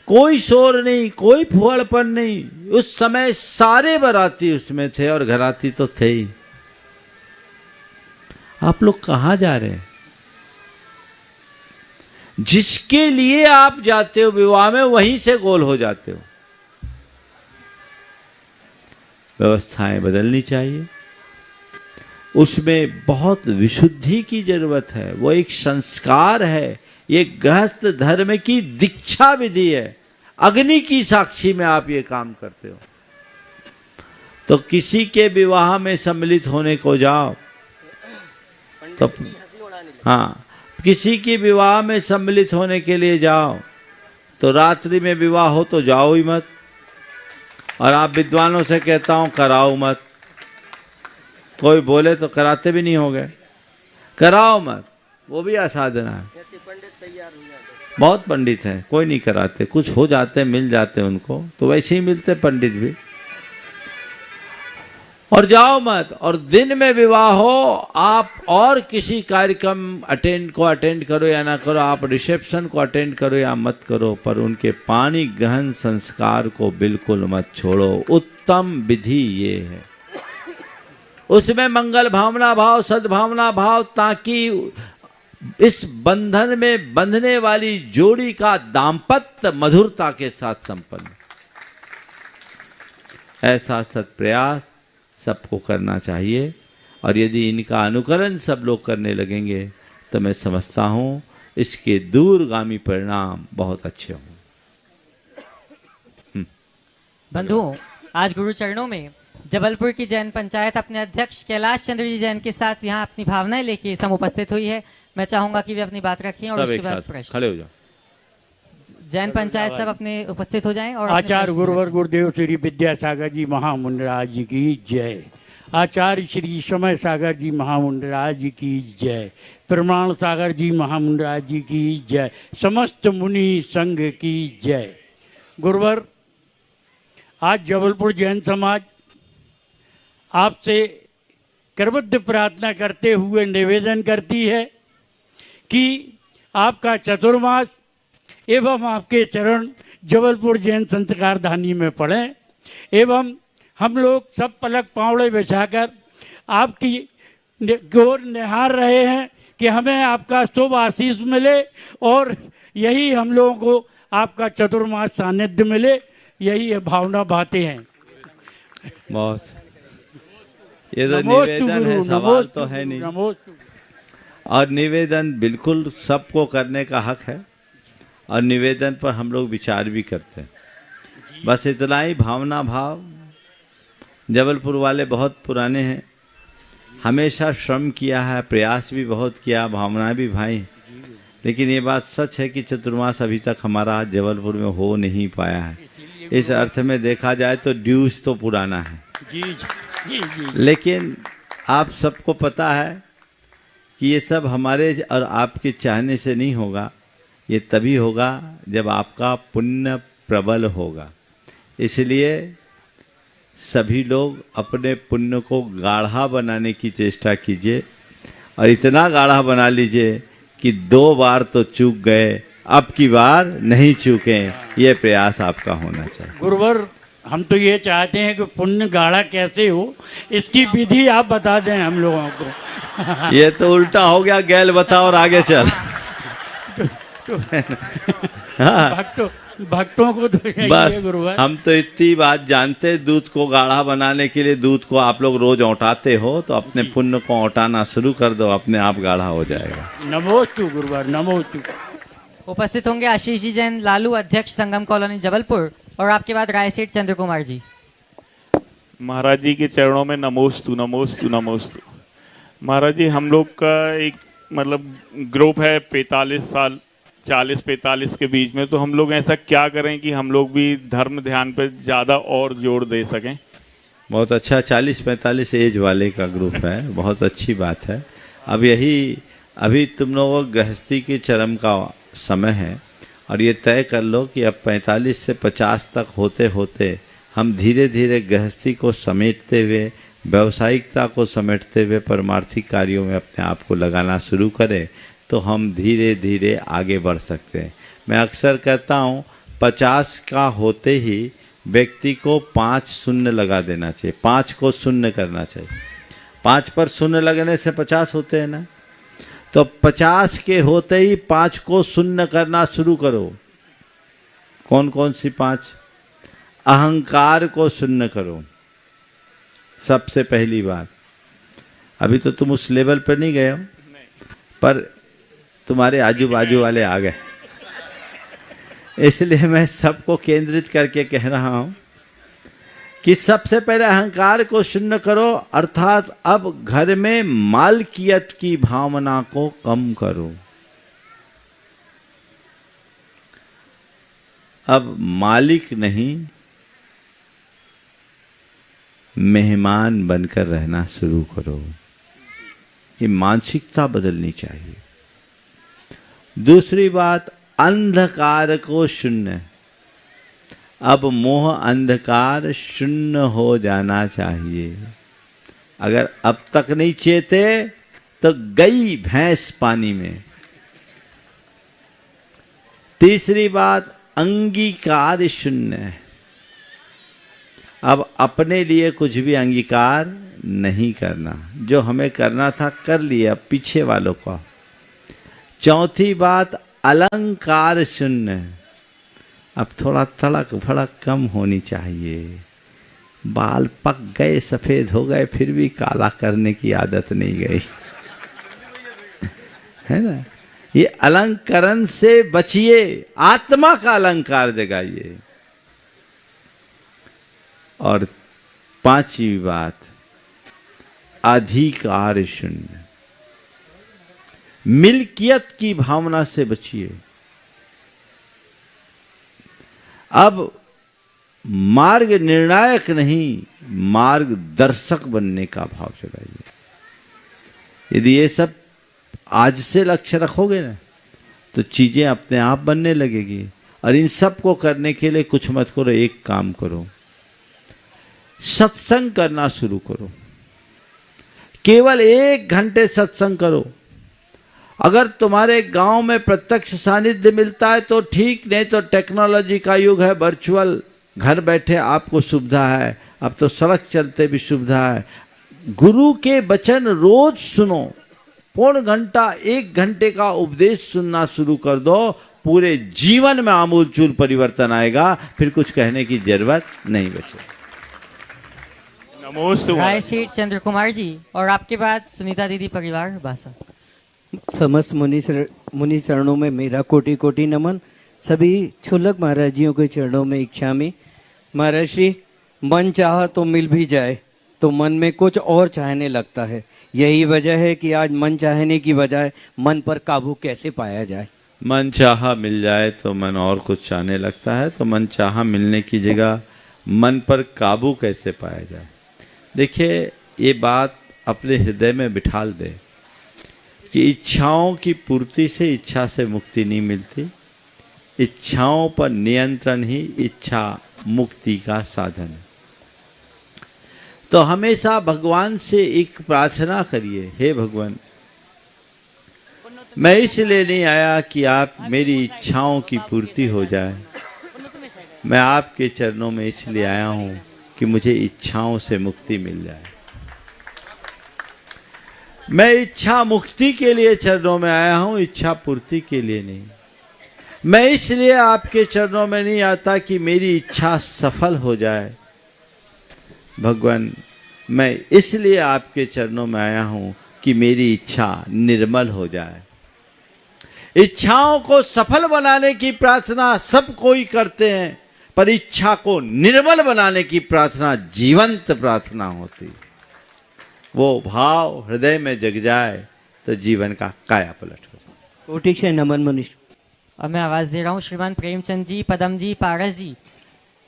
Speaker 3: कोई शोर नहीं, कोई फुहड़पन नहीं। उस समय सारे बाराती उसमें थे और घराती तो थे ही। आप लोग कहाँ जा रहे हैं? जिसके लिए आप जाते हो विवाह में, वहीं से गोल हो जाते हो। व्यवस्थाएं बदलनी चाहिए। उसमें बहुत विशुद्धि की जरूरत है, वो एक संस्कार है, ये गृहस्थ धर्म की दीक्षा विधि है। अग्नि की साक्षी में आप ये काम करते हो। तो किसी के विवाह में सम्मिलित होने को जाओ तो हाँ, किसी के विवाह में सम्मिलित होने के लिए जाओ तो रात्रि में विवाह हो तो जाओ ही मत। और आप विद्वानों से कहता हूं कराओ मत। कोई बोले तो कराते भी नहीं हो गए, कराओ मत, वो भी असाधना है। बहुत पंडित हैं, कोई नहीं कराते, कुछ हो जाते मिल जाते उनको, तो वैसे ही मिलते पंडित भी। और जाओ मत। और दिन में विवाह हो, आप और किसी कार्यक्रम अटेंड करो या ना करो, आप रिसेप्शन को अटेंड करो या मत करो, पर उनके पानी ग्रहण संस्कार को बिल्कुल मत छोड़ो। उत्तम विधि ये है। उसमें मंगल भावना भाव, सद्भावना भाव, ताकि इस बंधन में बंधने वाली जोड़ी का दाम्पत्य मधुरता के साथ संपन्न। ऐसा सत्प्रयास सबको करना चाहिए। और यदि इनका अनुकरण सब लोग करने लगेंगे तो मैं समझता हूँ इसके दूरगामी परिणाम बहुत अच्छे होंगे।
Speaker 1: बंधुओं, आज गुरु चरणों में जबलपुर की जैन पंचायत अपने अध्यक्ष कैलाश चंद्र जी जैन के साथ यहाँ अपनी भावनाएं लेके समुपस्थित हुई है। मैं चाहूंगा कि वे अपनी बात रखें और उसके बाद प्रश्न।
Speaker 3: खड़े हो जाओ।
Speaker 1: जैन पंचायत सब अपने उपस्थित हो जाएं और
Speaker 8: आचार्य गुरुवर गुरुदेव श्री विद्यासागर जी महामुंडराज जी की जय। आचार्य श्री समय सागर जी महामुंडराज जी की जय। प्रमाण सागर जी महामुंडराज जी की जय। समस्त मुनि संघ की जय। गुरुवर, आज जबलपुर जैन समाज आपसे करबद्ध प्रार्थना करते हुए निवेदन करती है कि आपका चतुर्मास एवं आपके चरण जबलपुर जैन संस्कार धानी में पड़े एवं हम लोग सब पलक पावड़े बिछाकर आपकी गोर निहार रहे हैं कि हमें आपका शुभ आशीष मिले और यही हम लोगों को आपका चतुर्मास सानिध्य मिले, यही भावना बातें हैं।
Speaker 3: बहुत ये तो निवेदन है, सवाल तो है नहीं। और निवेदन बिल्कुल सबको करने का हक है और निवेदन पर हम लोग विचार भी करते हैं। बस इतना ही भावना भाव। जबलपुर वाले बहुत पुराने हैं, हमेशा श्रम किया है, प्रयास भी बहुत किया, भावनाएं भी भाई, लेकिन ये बात सच है कि चतुर्मास अभी तक हमारा जबलपुर में हो नहीं पाया है। इस अर्थ में देखा जाए तो ड्यूज तो पुराना है
Speaker 8: जी जी जी।
Speaker 3: लेकिन आप सबको पता है कि ये सब हमारे और आपके चाहने से नहीं होगा। ये तभी होगा जब आपका पुण्य प्रबल होगा। इसलिए सभी लोग अपने पुण्य को गाढ़ा बनाने की चेष्टा कीजिए और इतना गाढ़ा बना लीजिए कि 2 बार तो चूक गए, अब की बार नहीं चूकें। ये प्रयास आपका होना चाहिए।
Speaker 8: गुरुवर, हम तो ये चाहते हैं कि पुण्य गाढ़ा कैसे हो, इसकी विधि आप बता दें हम लोगों को।
Speaker 3: ये तो उल्टा हो गया, गैल बताओ और आगे चल।
Speaker 8: भक्तों को तो
Speaker 3: बस
Speaker 8: गुरुवर,
Speaker 3: हम तो इतनी बात जानते, दूध को गाढ़ा बनाने के लिए दूध को आप लोग रोज औटाते हो, तो अपने पुण्य को औटाना शुरू कर दो, अपने आप गाढ़ा हो जाएगा।
Speaker 8: नमोस्तु गुरुवर, नमोस्तु।
Speaker 1: उपस्थित होंगे आशीष जी जैन लालू, अध्यक्ष संगम कॉलोनी जबलपुर, और आपके बाद रायसेठ चंद्र कुमार जी।
Speaker 9: महाराज जी के चरणों में नमोस्तु नमोस्तु नमोस्तु। महाराज जी, हम लोग का एक मतलब ग्रुप है 45 साल, 40-45 के बीच में, तो हम लोग ऐसा क्या करें कि हम लोग भी धर्म ध्यान पर ज़्यादा और जोर दे सकें?
Speaker 3: बहुत अच्छा, 40-45 एज वाले का ग्रुप है, बहुत अच्छी बात है। अब यही अभी तुम लोगों को गृहस्थी के चरम का समय है और ये तय कर लो कि अब 45 से 50 तक होते होते हम धीरे धीरे गृहस्थी को समेटते हुए, व्यावसायिकता को समेटते हुए परमार्थिक कार्यों में अपने आप को लगाना शुरू करें, तो हम धीरे धीरे आगे बढ़ सकते हैं। मैं अक्सर कहता हूँ 50 का होते ही व्यक्ति को 5 शून्य लगा देना चाहिए, 5 को शून्य करना चाहिए। 5 पर शून्य लगने से 50 होते हैं ना, तो 50 के होते ही 5 को शून्य करना शुरू करो। कौन कौन सी 5? अहंकार को शून्य करो, सबसे पहली बात, अभी तो तुम उस लेवल पर नहीं गए हो, पर तुम्हारे आजू बाजू वाले आ गए, इसलिए मैं सबको केंद्रित करके कह रहा हूं कि सबसे पहले अहंकार को शून्य करो, अर्थात अब घर में मालकियत की भावना को कम करो। अब मालिक नहीं, मेहमान बनकर रहना शुरू करो। ये मानसिकता बदलनी चाहिए। दूसरी बात, अंधकार को शून्य। अब मोह अंधकार शून्य हो जाना चाहिए। अगर अब तक नहीं चेते तो गई भैंस पानी में। तीसरी बात, अंगीकार शून्य। अब अपने लिए कुछ भी अंगीकार नहीं करना, जो हमें करना था कर लिया, अब पीछे वालों का। चौथी बात, अलंकार शून्य। अब थोड़ा तड़क भड़क कम होनी चाहिए। बाल पक गए, सफेद हो गए, फिर भी काला करने की आदत नहीं गई, है ना। ये अलंकरण से बचिए, आत्मा का अलंकार जगाइए। और पांचवी बात, अधिकार शून्य। मिल्कियत की भावना से बचिए। अब मार्ग निर्णायक नहीं, मार्गदर्शक बनने का भाव जगाइए। यदि ये सब आज से लक्ष्य रखोगे ना, तो चीजें अपने आप बनने लगेगी। और इन सब को करने के लिए कुछ मत करो, एक काम करो, सत्संग करना शुरू करो। केवल 1 घंटे सत्संग करो। अगर तुम्हारे गांव में प्रत्यक्ष सानिध्य मिलता है तो ठीक, नहीं तो टेक्नोलॉजी का युग है, वर्चुअल, घर बैठे आपको सुविधा है। अब तो सड़क चलते भी सुविधा है। गुरु के वचन रोज सुनो। पौन घंटा 1 घंटे का उपदेश सुनना शुरू कर दो, पूरे जीवन में आमूलचूल परिवर्तन आएगा। फिर कुछ कहने की जरूरत नहीं बचेगी।
Speaker 9: नमोस्तु
Speaker 1: राय सेठ चंद्र कुमार जी, और आपके बाद सुनीता दीदी परिवार बासा।
Speaker 10: समस्त मुनि चरणों में मेरा कोटि कोटि नमन। सभी छुलक महाराज जियों के चरणों में इच्छा में। महाराज श्री, मन चाहा तो मिल भी जाए तो मन में कुछ और चाहने लगता है। यही वजह है कि आज मन चाहने की बजाय मन पर काबू कैसे पाया जाए।
Speaker 3: मन चाहा मिल जाए तो मन और कुछ चाहने लगता है, तो मन चाहा मिलने की जगह मन पर काबू कैसे पाया जाए। देखिए, ये बात अपने हृदय में बिठाल दे कि इच्छाओं की पूर्ति से इच्छा से मुक्ति नहीं मिलती। इच्छाओं पर नियंत्रण ही इच्छा मुक्ति का साधन है। तो हमेशा भगवान से एक प्रार्थना करिए, हे भगवान, मैं इसलिए नहीं आया कि आप मेरी इच्छाओं की पूर्ति हो जाए। मैं आपके चरणों में इसलिए आया हूं कि मुझे इच्छाओं से मुक्ति मिल जाए। मैं इच्छा मुक्ति के लिए चरणों में आया हूं, इच्छा पूर्ति के लिए नहीं। मैं इसलिए आपके चरणों में नहीं आता कि मेरी इच्छा सफल हो जाए। भगवान, मैं इसलिए आपके चरणों में आया हूं कि मेरी इच्छा निर्मल हो जाए। इच्छाओं को सफल बनाने की प्रार्थना सब कोई करते हैं, पर इच्छा को निर्मल बनाने की प्रार्थना जीवंत प्रार्थना होती। वो भाव हृदय में जग जाए तो जीवन का काया पलट हो जाए।
Speaker 10: कोटि से नमन मुनि।
Speaker 1: अब मैं आवाज दे रहा हूँ श्रीमान प्रेमचंद जी, पदम जी, पारस जी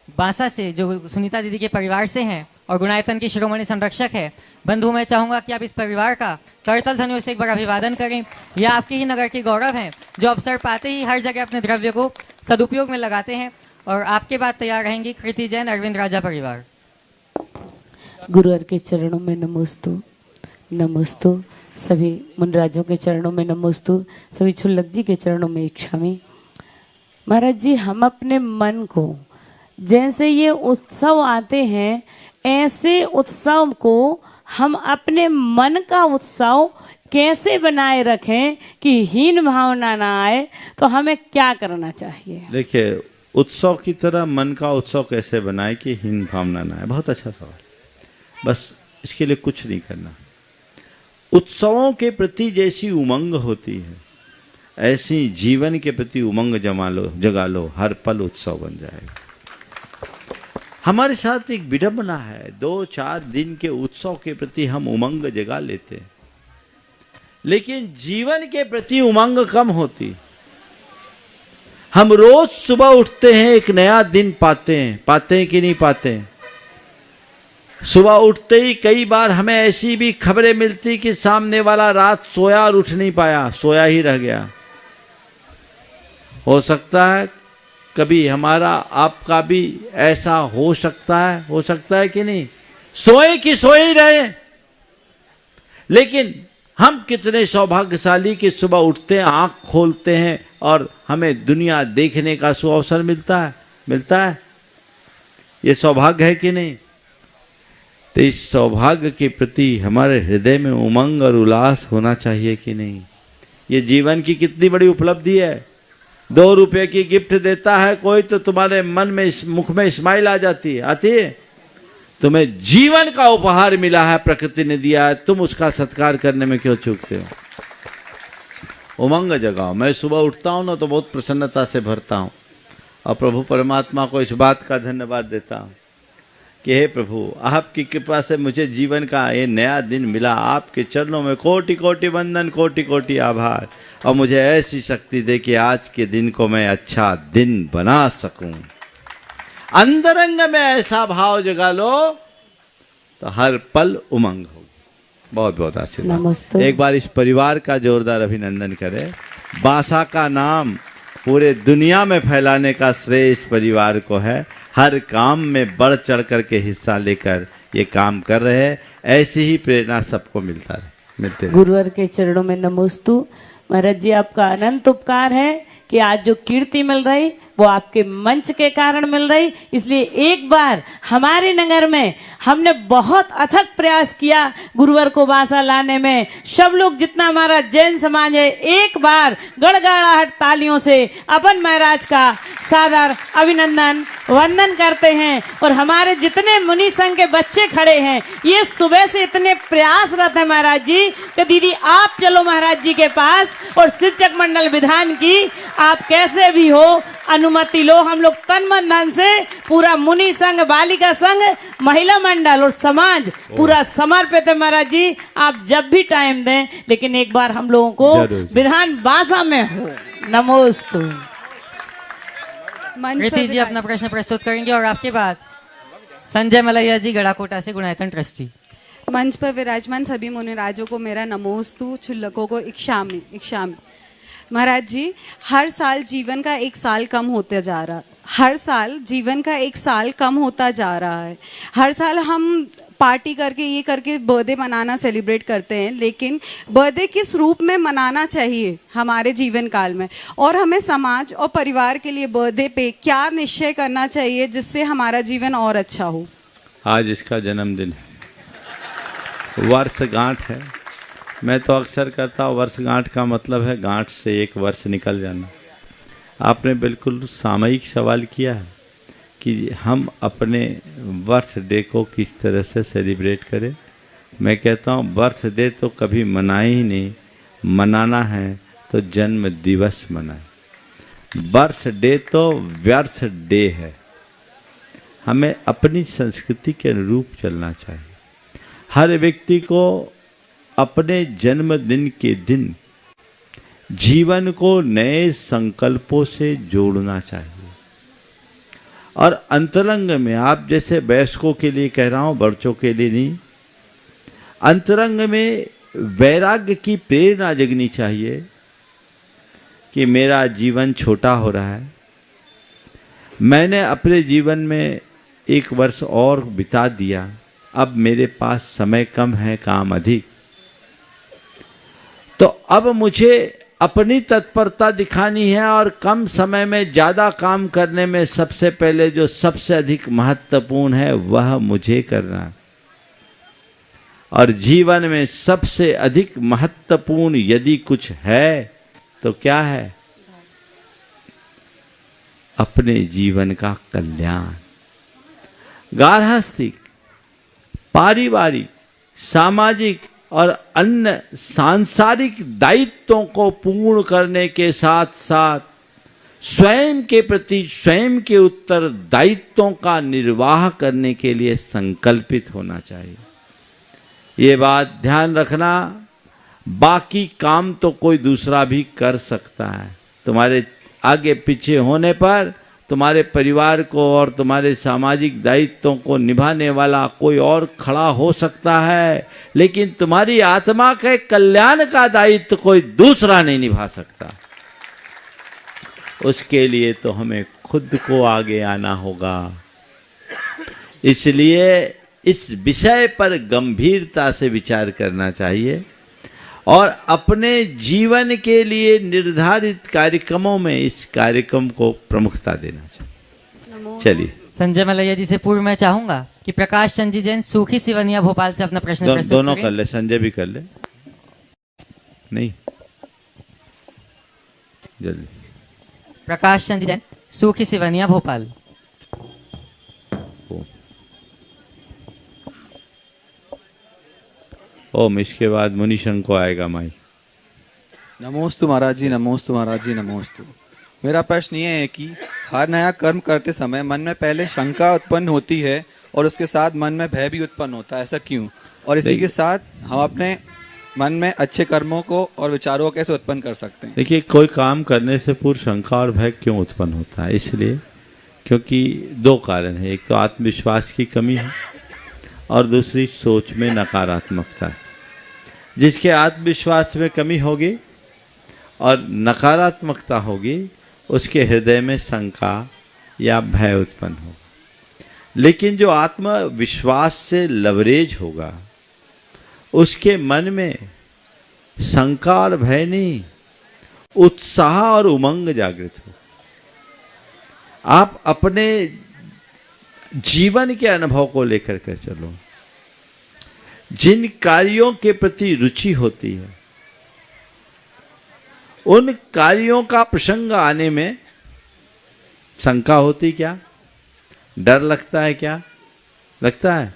Speaker 1: बांसा से, जो सुनीता दीदी के परिवार से हैं और गुणायतन के शिरोमणि संरक्षक है। बंधु, मैं चाहूंगा कि आप इस परिवार का करतल ध्वनियों से एक बार अभिवादन करें। यह आपके ही नगर के गौरव हैं, जो अवसर पाते ही हर जगह अपने द्रव्य को सदुपयोग में लगाते हैं। और आपके बाद तैयार रहेंगी कृति जैन, अरविंद राजा परिवार।
Speaker 11: गुरुवर के चरणों में नमोस्तु नमोस्तु। सभी मुनराजों के चरणों में नमोस्तु। सभी छुल्लक जी के चरणों में इच्छा में। महाराज जी, हम अपने मन को, जैसे ये उत्सव आते हैं, ऐसे उत्सव को हम अपने मन का उत्सव कैसे बनाए रखें कि हीन भावना ना आए, तो हमें क्या करना चाहिए?
Speaker 3: देखिए, उत्सव की तरह मन का उत्सव कैसे बनाए कि हीन भावना ना आए, बहुत अच्छा सवाल। बस इसके लिए कुछ नहीं करना। उत्सवों के प्रति जैसी उमंग होती है, ऐसी जीवन के प्रति उमंग जगा लो, हर पल उत्सव बन जाएगा। हमारे साथ एक विडंबना है, 2-4 दिन के उत्सव के प्रति हम उमंग जगा लेते हैं, लेकिन जीवन के प्रति उमंग कम होती। हम रोज सुबह उठते हैं, एक नया दिन पाते हैं कि नहीं पाते हैं? सुबह उठते ही कई बार हमें ऐसी भी खबरें मिलती कि सामने वाला रात सोया और उठ नहीं पाया, सोया ही रह गया। हो सकता है कभी हमारा आपका भी ऐसा हो सकता है कि नहीं? सोए कि सोए ही रहे। लेकिन हम कितने सौभाग्यशाली कि सुबह उठते हैं, आंख खोलते हैं और हमें दुनिया देखने का सुअवसर मिलता है। ये सौभाग्य है कि नहीं? तो इस सौभाग्य के प्रति हमारे हृदय में उमंग और उल्लास होना चाहिए कि नहीं? ये जीवन की कितनी बड़ी उपलब्धि है। 2 रुपए की गिफ्ट देता है कोई तो तुम्हारे मन में, मुख में स्माइल आती है। तुम्हें जीवन का उपहार मिला है, प्रकृति ने दिया है, तुम उसका सत्कार करने में क्यों चूकते हो? उमंग जगाओ। मैं सुबह उठता हूं ना तो बहुत प्रसन्नता से भरता हूं और प्रभु परमात्मा को इस बात का धन्यवाद देता हूं कि हे प्रभु, आपकी कृपा से मुझे जीवन का ये नया दिन मिला। आपके चरणों में कोटि कोटि वंदन, कोटि कोटि आभार, और मुझे ऐसी शक्ति दे कि आज के दिन को मैं अच्छा दिन बना सकूं। अंतरंग में ऐसा भाव जगा लो तो हर पल उमंग होगी। बहुत बहुत आशीर्वाद। एक बार इस परिवार का जोरदार अभिनंदन करें। बासा का नाम पूरे दुनिया में फैलाने का श्रेय इस परिवार को है। हर काम में बढ़ चढ़ करके हिस्सा लेकर ये काम कर रहे हैं। ऐसी ही प्रेरणा सबको मिलते रहे।
Speaker 11: गुरुवर के चरणों में नमोस्तु। महाराज जी, आपका अनंत उपकार है कि आज जो कीर्ति मिल रही वो आपके मंच के कारण मिल रही। इसलिए एक बार हमारे नगर में हमने बहुत अथक प्रयास किया गुरुवर को बासा लाने में। सब लोग, जितना हमारा जैन समाज है, एक बार गड़गड़ाहट तालियों से अपन महाराज का सादर अभिनंदन वंदन करते हैं। और हमारे जितने मुनि संघ के बच्चे खड़े हैं, ये सुबह से इतने प्रयासरत है महाराज जी कि दीदी आप चलो महाराज जी के पास और शिक्षक मंडल विधान की आप कैसे भी हो अनुमति लो। हम लोग तन मन धन से पूरा मुनि संघ, बालिका संघ, महिला मंडल और समाज पूरा समर्पित है महाराज जी। आप जब भी टाइम दें, लेकिन एक बार हम लोगों को विधान बासा में हो। नमोस्तु।
Speaker 1: कृति जी अपना प्रश्न प्रस्तुत करेंगे और आपके बाद संजय मलैया जी गड़ाकोटा से गुणायतन ट्रस्टी।
Speaker 12: मंच पर विराजमान सभी मुनिराजों को मेरा नमोस्तु, छुल्लकों को इक्षामि। महाराज जी, हर साल जीवन का एक साल कम होते जा रहा है। हर साल जीवन का एक साल कम होता जा रहा है। हर साल हम पार्टी करके, ये करके बर्थडे मनाना, सेलिब्रेट करते हैं, लेकिन बर्थडे किस रूप में मनाना चाहिए हमारे जीवन काल में, और हमें समाज और परिवार के लिए बर्थडे पे क्या निश्चय करना चाहिए जिससे हमारा जीवन और अच्छा हो।
Speaker 3: आज इसका जन्मदिन है, वर्षगांठ है। मैं तो अक्सर करता हूँ, वर्षगांठ का मतलब है गांठ से एक वर्ष निकल जाना। आपने बिल्कुल सामयिक सवाल किया है कि हम अपने बर्थडे को किस तरह से सेलिब्रेट करें। मैं कहता हूँ बर्थडे तो कभी मनाए ही नहीं, मनाना है तो जन्म दिवस मनाए। बर्थडे तो व्यर्थ डे है। हमें अपनी संस्कृति के अनुरूप चलना चाहिए। हर व्यक्ति को अपने जन्मदिन के दिन जीवन को नए संकल्पों से जोड़ना चाहिए। और अंतरंग में, आप जैसे वयस्कों के लिए कह रहा हूँ, बच्चों के लिए नहीं, अंतरंग में वैराग्य की प्रेरणा जगनी चाहिए कि मेरा जीवन छोटा हो रहा है, मैंने अपने जीवन में 1 वर्ष और बिता दिया, अब मेरे पास समय कम है, काम अधिक, तो अब मुझे अपनी तत्परता दिखानी है और कम समय में ज़्यादा काम करने में सबसे पहले जो सबसे अधिक महत्वपूर्ण है वह मुझे करना। और जीवन में सबसे अधिक महत्वपूर्ण यदि कुछ है तो क्या है? अपने जीवन का कल्याण। गार्हस्थ्यिक, पारिवारिक, सामाजिक और अन्य सांसारिक दायित्वों को पूर्ण करने के साथ साथ स्वयं के प्रति स्वयं के उत्तरदायित्वों का निर्वाह करने के लिए संकल्पित होना चाहिए। ये बात ध्यान रखना, बाकी काम तो कोई दूसरा भी कर सकता है। तुम्हारे आगे पीछे होने पर तुम्हारे परिवार को और तुम्हारे सामाजिक दायित्वों को निभाने वाला कोई और खड़ा हो सकता है, लेकिन तुम्हारी आत्मा के कल्याण का दायित्व कोई दूसरा नहीं निभा सकता। उसके लिए तो हमें खुद को आगे आना होगा। इसलिए इस विषय पर गंभीरता से विचार करना चाहिए और अपने जीवन के लिए निर्धारित कार्यक्रमों में इस कार्यक्रम को प्रमुखता देना चाहिए। चलिए,
Speaker 1: संजय मलैया जी से पूर्व मैं चाहूंगा कि प्रकाश चंद जी जैन सूखी सिवनिया भोपाल से अपना प्रश्न प्रस्तुत
Speaker 3: दोनों
Speaker 1: करें।
Speaker 3: कर ले, संजय भी कर ले। नहीं, जल्दी।
Speaker 1: प्रकाश चंद जैन सूखी सिवनिया भोपाल।
Speaker 3: ओम, इसके बाद मुनिशंक को आएगा माइक।
Speaker 13: नमोस्तु महाराज जी, नमोस्तु महाराज जी, नमोस्तु। मेरा प्रश्न ये है कि हर नया कर्म करते समय मन में पहले शंका उत्पन्न होती है और उसके साथ मन में भय भी उत्पन्न होता है, ऐसा क्यों? और इसी के साथ हम अपने मन में अच्छे कर्मों को और विचारों को कैसे उत्पन्न कर सकते हैं?
Speaker 3: देखिए, कोई काम करने से पूर्व शंका और भय क्यों उत्पन्न होता है? इसलिए क्योंकि दो कारण है। एक तो आत्मविश्वास की कमी है और दूसरी सोच में नकारात्मकता है। जिसके आत्मविश्वास में कमी होगी और नकारात्मकता होगी, उसके हृदय में शंका या भय उत्पन्न होगा। लेकिन जो आत्मविश्वास से लवरेज होगा, उसके मन में शंका और भय नहीं, उत्साह और उमंग जागृत हो। आप अपने जीवन के अनुभव को लेकर के चलो। जिन कार्यों के प्रति रुचि होती है, उन कार्यों का प्रसंग आने में शंका होती क्या? डर लगता है क्या? लगता है?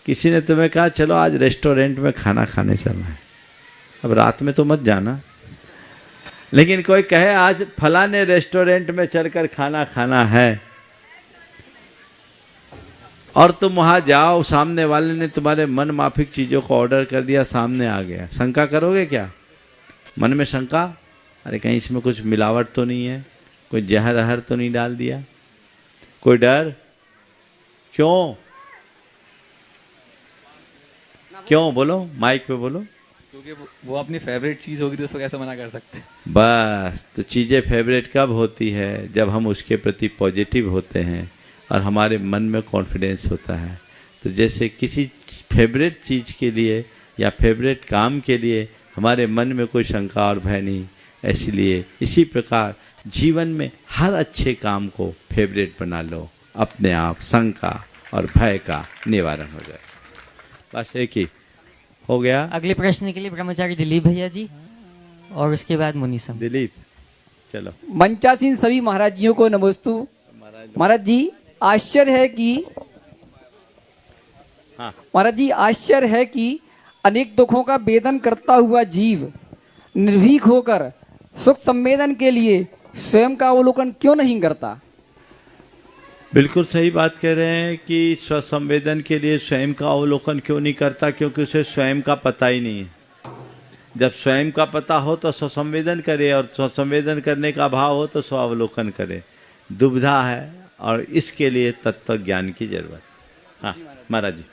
Speaker 3: किसी ने तुम्हें कहा चलो आज रेस्टोरेंट में खाना खाने चलना है, अब रात में तो मत जाना, लेकिन कोई कहे आज फलाने रेस्टोरेंट में चलकर खाना खाना है और तुम वहां जाओ, सामने वाले ने तुम्हारे मन माफिक चीजों को ऑर्डर कर दिया, सामने आ गया, शंका करोगे क्या? मन में शंका, अरे कहीं इसमें कुछ मिलावट तो नहीं है, कोई जहर अहर तो नहीं डाल दिया? कोई डर? क्यों? क्यों? बोलो, माइक पे बोलो।
Speaker 13: क्योंकि वो अपनी फेवरेट चीज होगी तो उसको कैसे मना कर सकते हैं?
Speaker 3: बस, तो चीजें फेवरेट कब होती है? जब हम उसके प्रति पॉजिटिव होते हैं और हमारे मन में कॉन्फिडेंस होता है। तो जैसे किसी फेवरेट चीज के लिए या फेवरेट काम के लिए हमारे मन में कोई शंका और भय नहीं, इसलिए इसी प्रकार जीवन में हर अच्छे काम को फेवरेट बना लो, अपने आप शंका और भय का निवारण हो जाए। बस एक ही हो गया।
Speaker 1: अगले प्रश्न के लिए ब्रह्मचारी दिलीप भैया जी और उसके बाद मुनीसम।
Speaker 3: दिलीप, चलो।
Speaker 14: मंचासीन सभी महाराज जियों को नमोस्तु। महाराज जी, आश्चर्य है कि महाराज जी आश्चर्य है कि अनेक दुखों का वेदन करता हुआ जीव निर्भीक होकर सुख संवेदन के लिए स्वयं का अवलोकन क्यों नहीं करता?
Speaker 3: बिल्कुल सही बात कह रहे हैं कि स्वसंवेदन के लिए स्वयं का अवलोकन क्यों नहीं करता, क्योंकि उसे स्वयं का पता ही नहीं है। जब स्वयं का पता हो तो स्वसंवेदन करे और स्वसंवेदन करने का भाव हो तो स्वावलोकन करे। दुविधा है और इसके लिए तत्व ज्ञान की जरूरत। हाँ महाराज जी,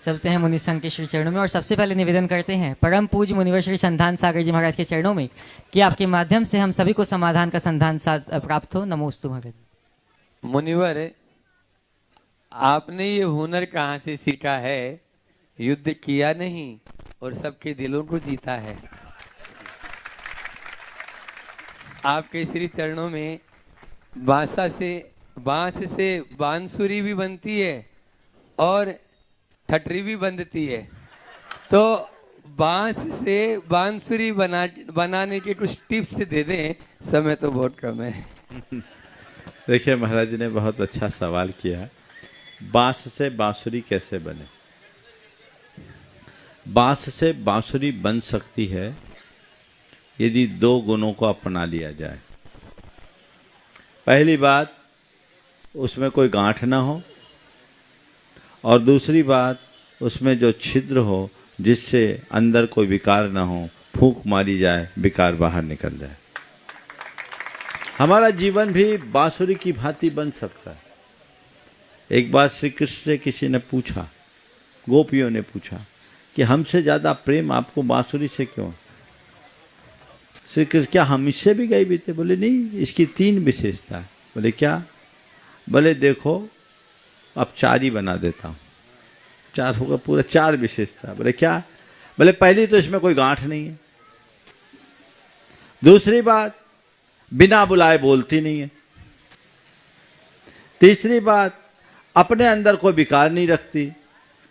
Speaker 1: चलते हैं मुनिसंघ के श्री चरणों में और सबसे पहले निवेदन करते हैं परम पूज्य मुनिवर श्री संधान सागर जी महाराज के चरणों में कि आपके माध्यम से हम सभी को समाधान का संधान प्राप्त हो। नमोस्तु महाराज।
Speaker 15: मुनिवर, आपने ये हुनर कहाँ से सीखा है? युद्ध किया नहीं और सबके दिलों को जीता है। आपके श्री चरणों में बांस से बांसुरी भी बनती है और ठटरी भी बंधती है, तो बांस से बांसुरी बनाने के कुछ टिप्स दे दें, समय तो बहुत कम है।
Speaker 3: देखिए, महाराज जी ने बहुत अच्छा सवाल किया। बांस से बांसुरी कैसे बने? बांस से बांसुरी बन सकती है यदि दो गुणों को अपना लिया जाए। पहली बात, उसमें कोई गांठ ना हो, और दूसरी बात, उसमें जो छिद्र हो जिससे अंदर कोई विकार ना हो, फूंक मारी जाए विकार बाहर निकल जाए। हमारा जीवन भी बांसुरी की भांति बन सकता है। एक बार श्री कृष्ण से किसी ने पूछा, गोपियों ने पूछा कि हमसे ज्यादा प्रेम आपको बांसुरी से क्यों? श्री कृष्ण, क्या हम इससे भी गए भी थे? बोले नहीं, इसकी 3 विशेषता है। बोले क्या? बोले देखो, अब 4 ही बना देता हूँ, 4 होगा पूरा, 4 विशेषता। बोले क्या? बोले पहली तो इसमें कोई गांठ नहीं है, दूसरी बात बिना बुलाए बोलती नहीं है, तीसरी बात अपने अंदर कोई विकार नहीं रखती,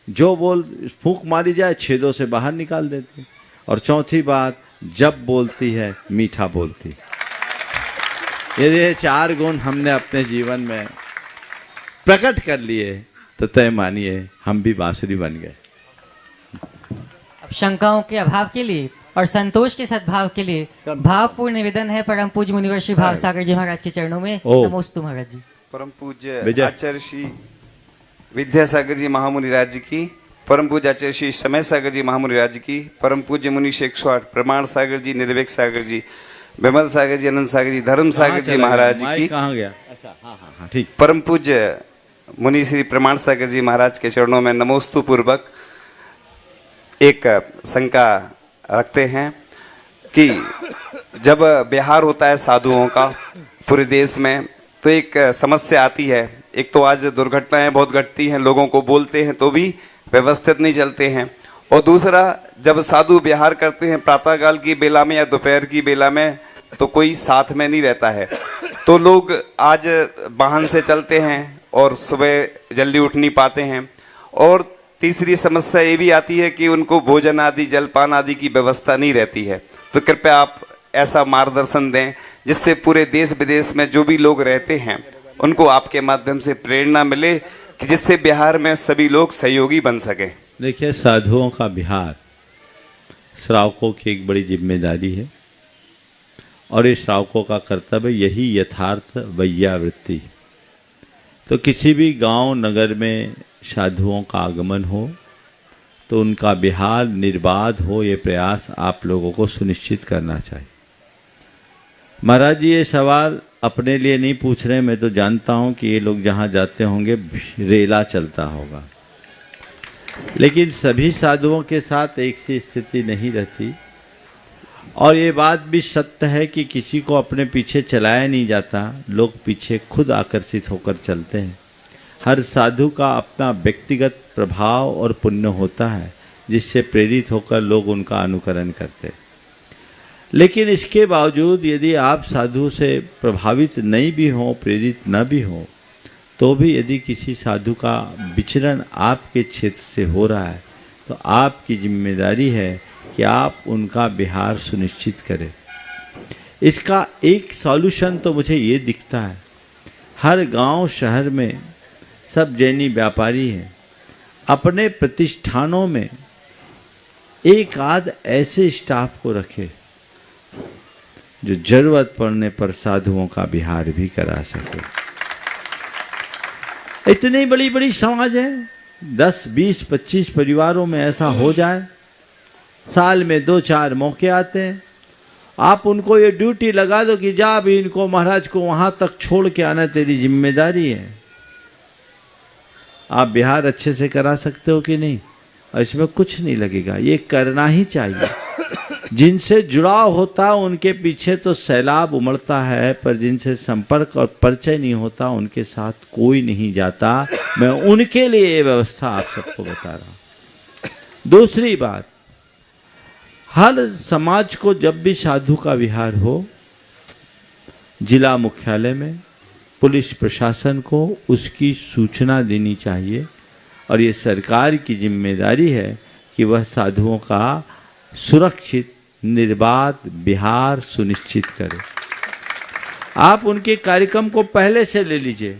Speaker 3: जो बोल फूंक मारी जाए छेदों से बाहर निकाल देती, और चौथी बात जब बोलती है मीठा बोलती। यदि ये 4 गुण हमने अपने जीवन में प्रकट कर लिए तो तय मानिए हम भी बांसुरी बन गए।
Speaker 1: अब शंकाओं के अभाव के लिए और संतोष के सद्भाव के लिए भावपूर्ण निवेदन है परम पूज्य मुनिवर श्री भाव सागर जी महाराज के चरणों में। नमोस्तु महाराज जी।
Speaker 16: परम पूज्य आचार्य श्री विद्यासागर जी महामुनि राज्य की, परम पूज्य आचार्य श्री समय सागर जी महामुनि राज्य की, परम पूज्य मुनि 108 प्रमाण सागर जी, निर्वेक सागर जी, विमल सागर जी, अनंत सागर जी, धर्म सागर जी महाराज की,
Speaker 3: कहाँ गया? अच्छा, हाँ, ठीक।
Speaker 16: परम पूज्य मुनि श्री प्रमाण सागर जी महाराज के चरणों में नमोस्तु पूर्वक एक शंका रखते हैं कि जब बिहार होता है साधुओं का पूरे देश में, तो एक समस्या आती है। एक तो आज दुर्घटनाएं बहुत घटती हैं, लोगों को बोलते हैं तो भी व्यवस्थित नहीं चलते हैं, और दूसरा जब साधु विहार करते हैं प्रातःकाल की बेला में या दोपहर की बेला में, तो कोई साथ में नहीं रहता है, तो लोग आज वाहन से चलते हैं और सुबह जल्दी उठ नहीं पाते हैं। और तीसरी समस्या ये भी आती है कि उनको भोजन आदि जलपान आदि की व्यवस्था नहीं रहती है। तो कृपया आप ऐसा मार्गदर्शन दें जिससे पूरे देश विदेश में जो भी लोग रहते हैं उनको आपके माध्यम से प्रेरणा मिले कि जिससे बिहार में सभी लोग सहयोगी बन सके।
Speaker 3: देखिए, साधुओं का बिहार श्रावकों की एक बड़ी जिम्मेदारी है, और इस श्रावकों का कर्तव्य यही यथार्थ वैयावृत्ति। तो किसी भी गांव नगर में साधुओं का आगमन हो तो उनका बिहार निर्बाध हो, ये प्रयास आप लोगों को सुनिश्चित करना चाहिए। महाराज जी ये सवाल अपने लिए नहीं पूछ रहे, मैं तो जानता हूं कि ये लोग जहां जाते होंगे रेला चलता होगा, लेकिन सभी साधुओं के साथ एक सी स्थिति नहीं रहती। और ये बात भी सत्य है कि किसी को अपने पीछे चलाया नहीं जाता, लोग पीछे खुद आकर्षित होकर चलते हैं। हर साधु का अपना व्यक्तिगत प्रभाव और पुण्य होता है जिससे प्रेरित होकर लोग उनका अनुकरण करते। लेकिन इसके बावजूद यदि आप साधु से प्रभावित नहीं भी हो, प्रेरित न भी हो, तो भी यदि किसी साधु का विचरण आपके क्षेत्र से हो रहा है तो आपकी जिम्मेदारी है कि आप उनका बिहार सुनिश्चित करें। इसका एक सॉल्यूशन तो मुझे ये दिखता है, हर गांव शहर में सब जैनी व्यापारी हैं, अपने प्रतिष्ठानों में एक आध ऐसे स्टाफ को रखे जो जरूरत पड़ने पर साधुओं का बिहार भी करा सके। इतनी बड़ी बड़ी समाज है, 10, 20, 25 परिवारों में ऐसा हो जाए, साल में 2-4 मौके आते हैं, आप उनको ये ड्यूटी लगा दो कि जा भी इनको महाराज को वहां तक छोड़ के आना तेरी जिम्मेदारी है। आप बिहार अच्छे से करा सकते हो कि नहीं? और इसमें कुछ नहीं लगेगा, ये करना ही चाहिए। जिनसे जुड़ाव होता है उनके पीछे तो सैलाब उमड़ता है, पर जिनसे संपर्क और परिचय नहीं होता उनके साथ कोई नहीं जाता। मैं उनके लिए ये व्यवस्था आप सबको बता रहा हूं। दूसरी बात, हर समाज को जब भी साधु का विहार हो, जिला मुख्यालय में पुलिस प्रशासन को उसकी सूचना देनी चाहिए, और ये सरकार की जिम्मेदारी है कि वह साधुओं का सुरक्षित निर्बाध बिहार सुनिश्चित करे। आप उनके कार्यक्रम को पहले से ले लीजिए,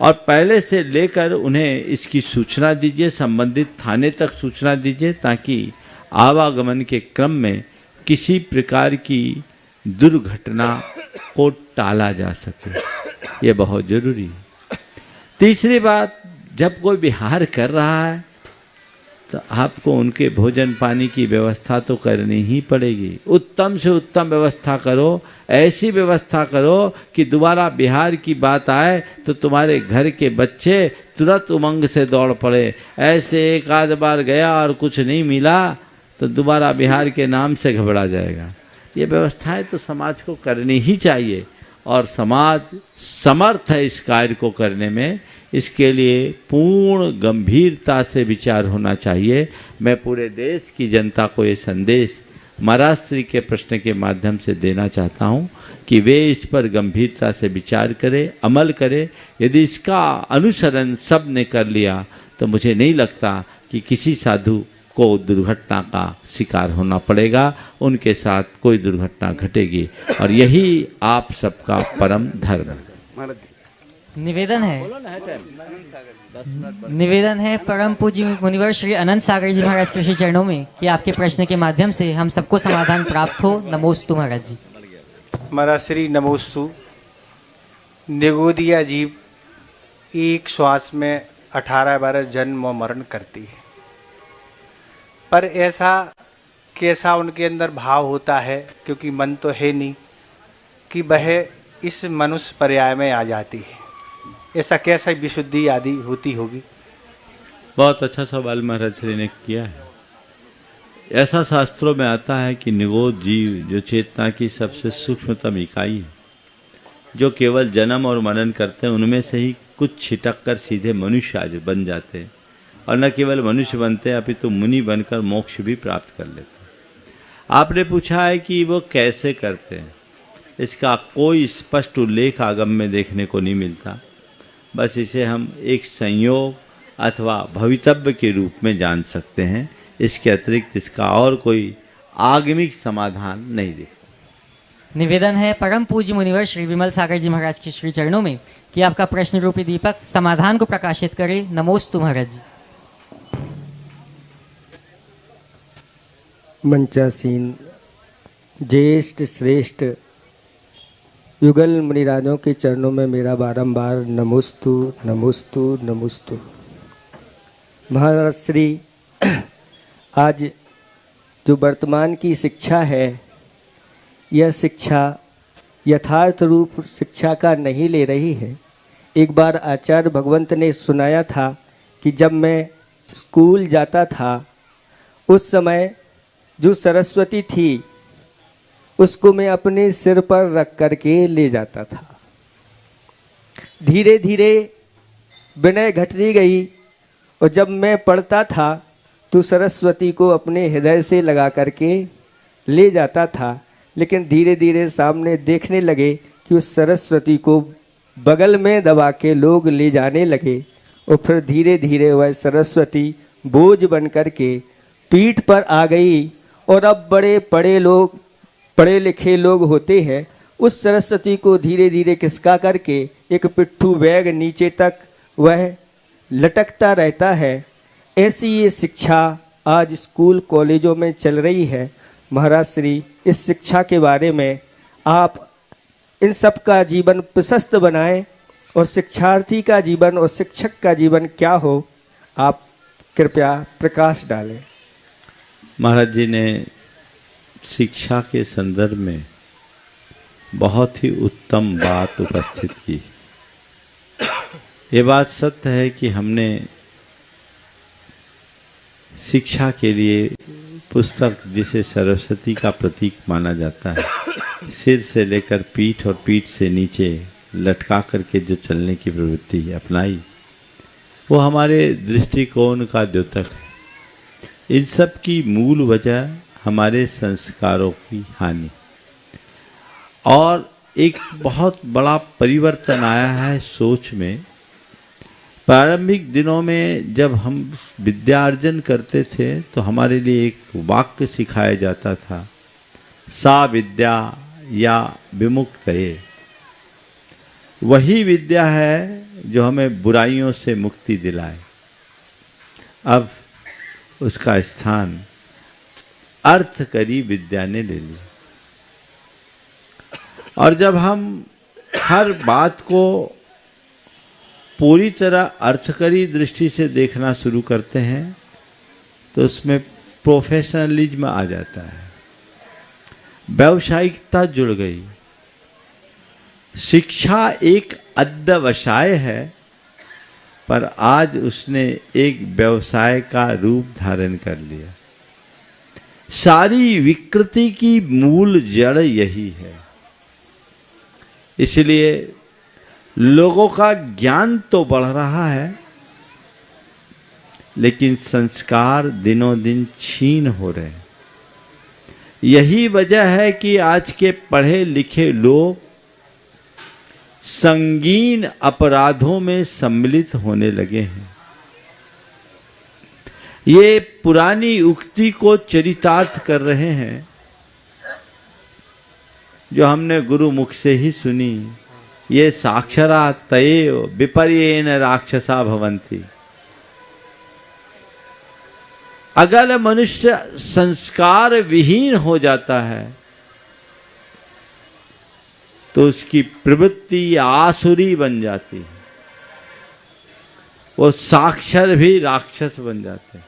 Speaker 3: और पहले से लेकर उन्हें इसकी सूचना दीजिए, संबंधित थाने तक सूचना दीजिए, ताकि आवागमन के क्रम में किसी प्रकार की दुर्घटना को टाला जा सके। ये बहुत जरूरी है। तीसरी बात, जब कोई विहार कर रहा है तो आपको उनके भोजन पानी की व्यवस्था तो करनी ही पड़ेगी। उत्तम से उत्तम व्यवस्था करो, ऐसी व्यवस्था करो कि दोबारा बिहार की बात आए तो तुम्हारे घर के बच्चे तुरंत उमंग से दौड़ पड़े। ऐसे एक आध बार गया और कुछ नहीं मिला तो दोबारा बिहार के नाम से घबरा जाएगा। ये व्यवस्थाएं तो समाज को करनी ही चाहिए और समाज समर्थ है इस कार्य को करने में। इसके लिए पूर्ण गंभीरता से विचार होना चाहिए। मैं पूरे देश की जनता को ये संदेश महाराज श्री के प्रश्न के माध्यम से देना चाहता हूँ कि वे इस पर गंभीरता से विचार करें, अमल करें। यदि इसका अनुसरण सब ने कर लिया तो मुझे नहीं लगता कि किसी साधु को दुर्घटना का शिकार होना पड़ेगा, उनके साथ कोई दुर्घटना घटेगी और यही आप सबका परम धर्म है।
Speaker 1: निवेदन है परम पूज्य मुनिवर श्री अनंत सागर जी महाराज के श्री चरणों में कि आपके प्रश्न के माध्यम से हम सबको समाधान प्राप्त हो। नमोस्तु महाराज जी।
Speaker 17: महाराज श्री नमोस्तु। निगोदिया जीव एक श्वास में 18 बार जन्म और मरण करती है, पर ऐसा कैसा उनके अंदर भाव होता है, क्योंकि मन तो है नहीं, कि वह इस मनुष्य पर्याय में आ जाती है। ऐसा कैसा विशुद्धि आदि होती होगी?
Speaker 3: बहुत अच्छा सवाल महाराज श्री ने किया है। ऐसा शास्त्रों में आता है कि निगोद जीव जो चेतना की सबसे सूक्ष्मतम इकाई है, जो केवल जन्म और मनन करते हैं, उनमें से ही कुछ छिटक कर सीधे मनुष्य आज बन जाते हैं और न केवल मनुष्य बनते हैं अपितु मुनि बनकर मोक्ष भी प्राप्त कर लेते हैं। आपने पूछा है कि वो कैसे करते हैं, इसका कोई स्पष्ट उल्लेख आगम में देखने को नहीं मिलता। बस इसे हम एक संयोग अथवा भवितव्य के रूप में जान सकते हैं। इसके अतिरिक्त इसका और कोई आगमिक समाधान नहीं दिखता।
Speaker 1: निवेदन है परम पूज्य मुनिवर श्री विमल सागर जी महाराज के श्री चरणों में कि आपका प्रश्न रूपी दीपक समाधान को प्रकाशित करे। नमोस्तु महाराज जी।
Speaker 18: मंचासीन ज्येष्ठ श्रेष्ठ युगल मुनिराजों के चरणों में मेरा बारंबार नमोस्तु नमोस्तु नमोस्तु। महाराज श्री, आज जो वर्तमान की शिक्षा है, यह शिक्षा यथार्थ रूप शिक्षा का नहीं ले रही है। एक बार आचार्य भगवंत ने सुनाया था कि जब मैं स्कूल जाता था उस समय जो सरस्वती थी उसको मैं अपने सिर पर रख करके ले जाता था। धीरे धीरे विनय घटती गई और जब मैं पढ़ता था तो सरस्वती को अपने हृदय से लगा करके ले जाता था, लेकिन धीरे धीरे सामने देखने लगे कि उस सरस्वती को बगल में दबा के लोग ले जाने लगे और फिर धीरे धीरे वह सरस्वती बोझ बन करके पीठ पर आ गई। और अब बड़े पढ़े लिखे लोग होते हैं, उस सरस्वती को धीरे धीरे खिसका करके एक पिट्ठू बैग नीचे तक वह लटकता रहता है। ऐसी ये शिक्षा आज स्कूल कॉलेजों में चल रही है। महाराज श्री, इस शिक्षा के बारे में आप इन सब का जीवन प्रशस्त बनाएं और शिक्षार्थी का जीवन और शिक्षक का जीवन क्या हो, आप कृपया प्रकाश डालें।
Speaker 3: महाराज जी ने शिक्षा के संदर्भ में बहुत ही उत्तम बात उपस्थित की। ये बात सत्य है कि हमने शिक्षा के लिए पुस्तक, जिसे सरस्वती का प्रतीक माना जाता है, सिर से लेकर पीठ और पीठ से नीचे लटका करके जो चलने की प्रवृत्ति अपनाई, वो हमारे दृष्टिकोण का द्योतक है। इन सब की मूल वजह हमारे संस्कारों की हानि और एक बहुत बड़ा परिवर्तन आया है सोच में। प्रारंभिक दिनों में जब हम विद्यार्जन करते थे तो हमारे लिए एक वाक्य सिखाया जाता था, सा विद्या या विमुक्तये। वही विद्या है जो हमें बुराइयों से मुक्ति दिलाए। अब उसका स्थान अर्थकरी विद्या ने ले लिया। और जब हम हर बात को पूरी तरह अर्थकरी दृष्टि से देखना शुरू करते हैं तो उसमें प्रोफेशनलिज्म आ जाता है, व्यावसायिकता जुड़ गई। शिक्षा एक अध्यवसाय है, पर आज उसने एक व्यवसाय का रूप धारण कर लिया। सारी विकृति की मूल जड़ यही है। इसलिए लोगों का ज्ञान तो बढ़ रहा है, लेकिन संस्कार दिनों दिन क्षीण हो रहे हैं। यही वजह है कि आज के पढ़े लिखे लोग संगीन अपराधों में सम्मिलित होने लगे हैं। ये पुरानी उक्ति को चरितार्थ कर रहे हैं जो हमने गुरु मुख से ही सुनी। ये साक्षरा तयेव विपर्येन राक्षसा भवन्ति। अगर मनुष्य संस्कार विहीन हो जाता है तो उसकी प्रवृत्ति आसुरी बन जाती है, वो साक्षर भी राक्षस बन जाते हैं।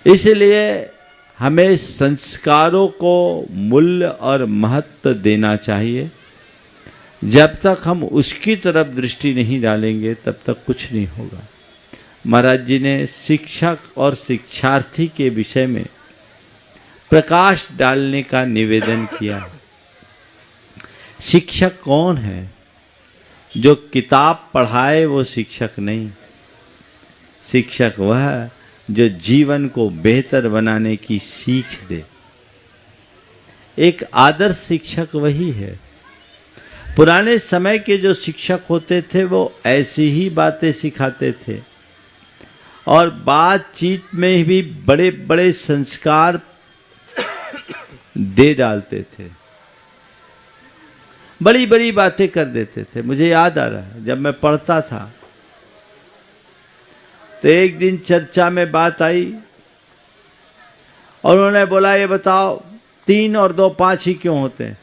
Speaker 3: इसलिए हमें संस्कारों को मूल्य और महत्व देना चाहिए। जब तक हम उसकी तरफ दृष्टि नहीं डालेंगे तब तक कुछ नहीं होगा। महाराज जी ने शिक्षक और शिक्षार्थी के विषय में प्रकाश डालने का निवेदन किया। शिक्षक कौन है? जो किताब पढ़ाए वो शिक्षक नहीं। शिक्षक वह है जो जीवन को बेहतर बनाने की सीख दे। एक आदर्श शिक्षक वही है। पुराने समय के जो शिक्षक होते थे वो ऐसी ही बातें सिखाते थे और बातचीत में भी बड़े बड़े संस्कार दे डालते थे, बड़ी बड़ी बातें कर देते थे। मुझे याद आ रहा है, जब मैं पढ़ता था तो एक दिन चर्चा में बात आई और उन्होंने बोला, ये बताओ 3 और 2 5 ही क्यों होते हैं?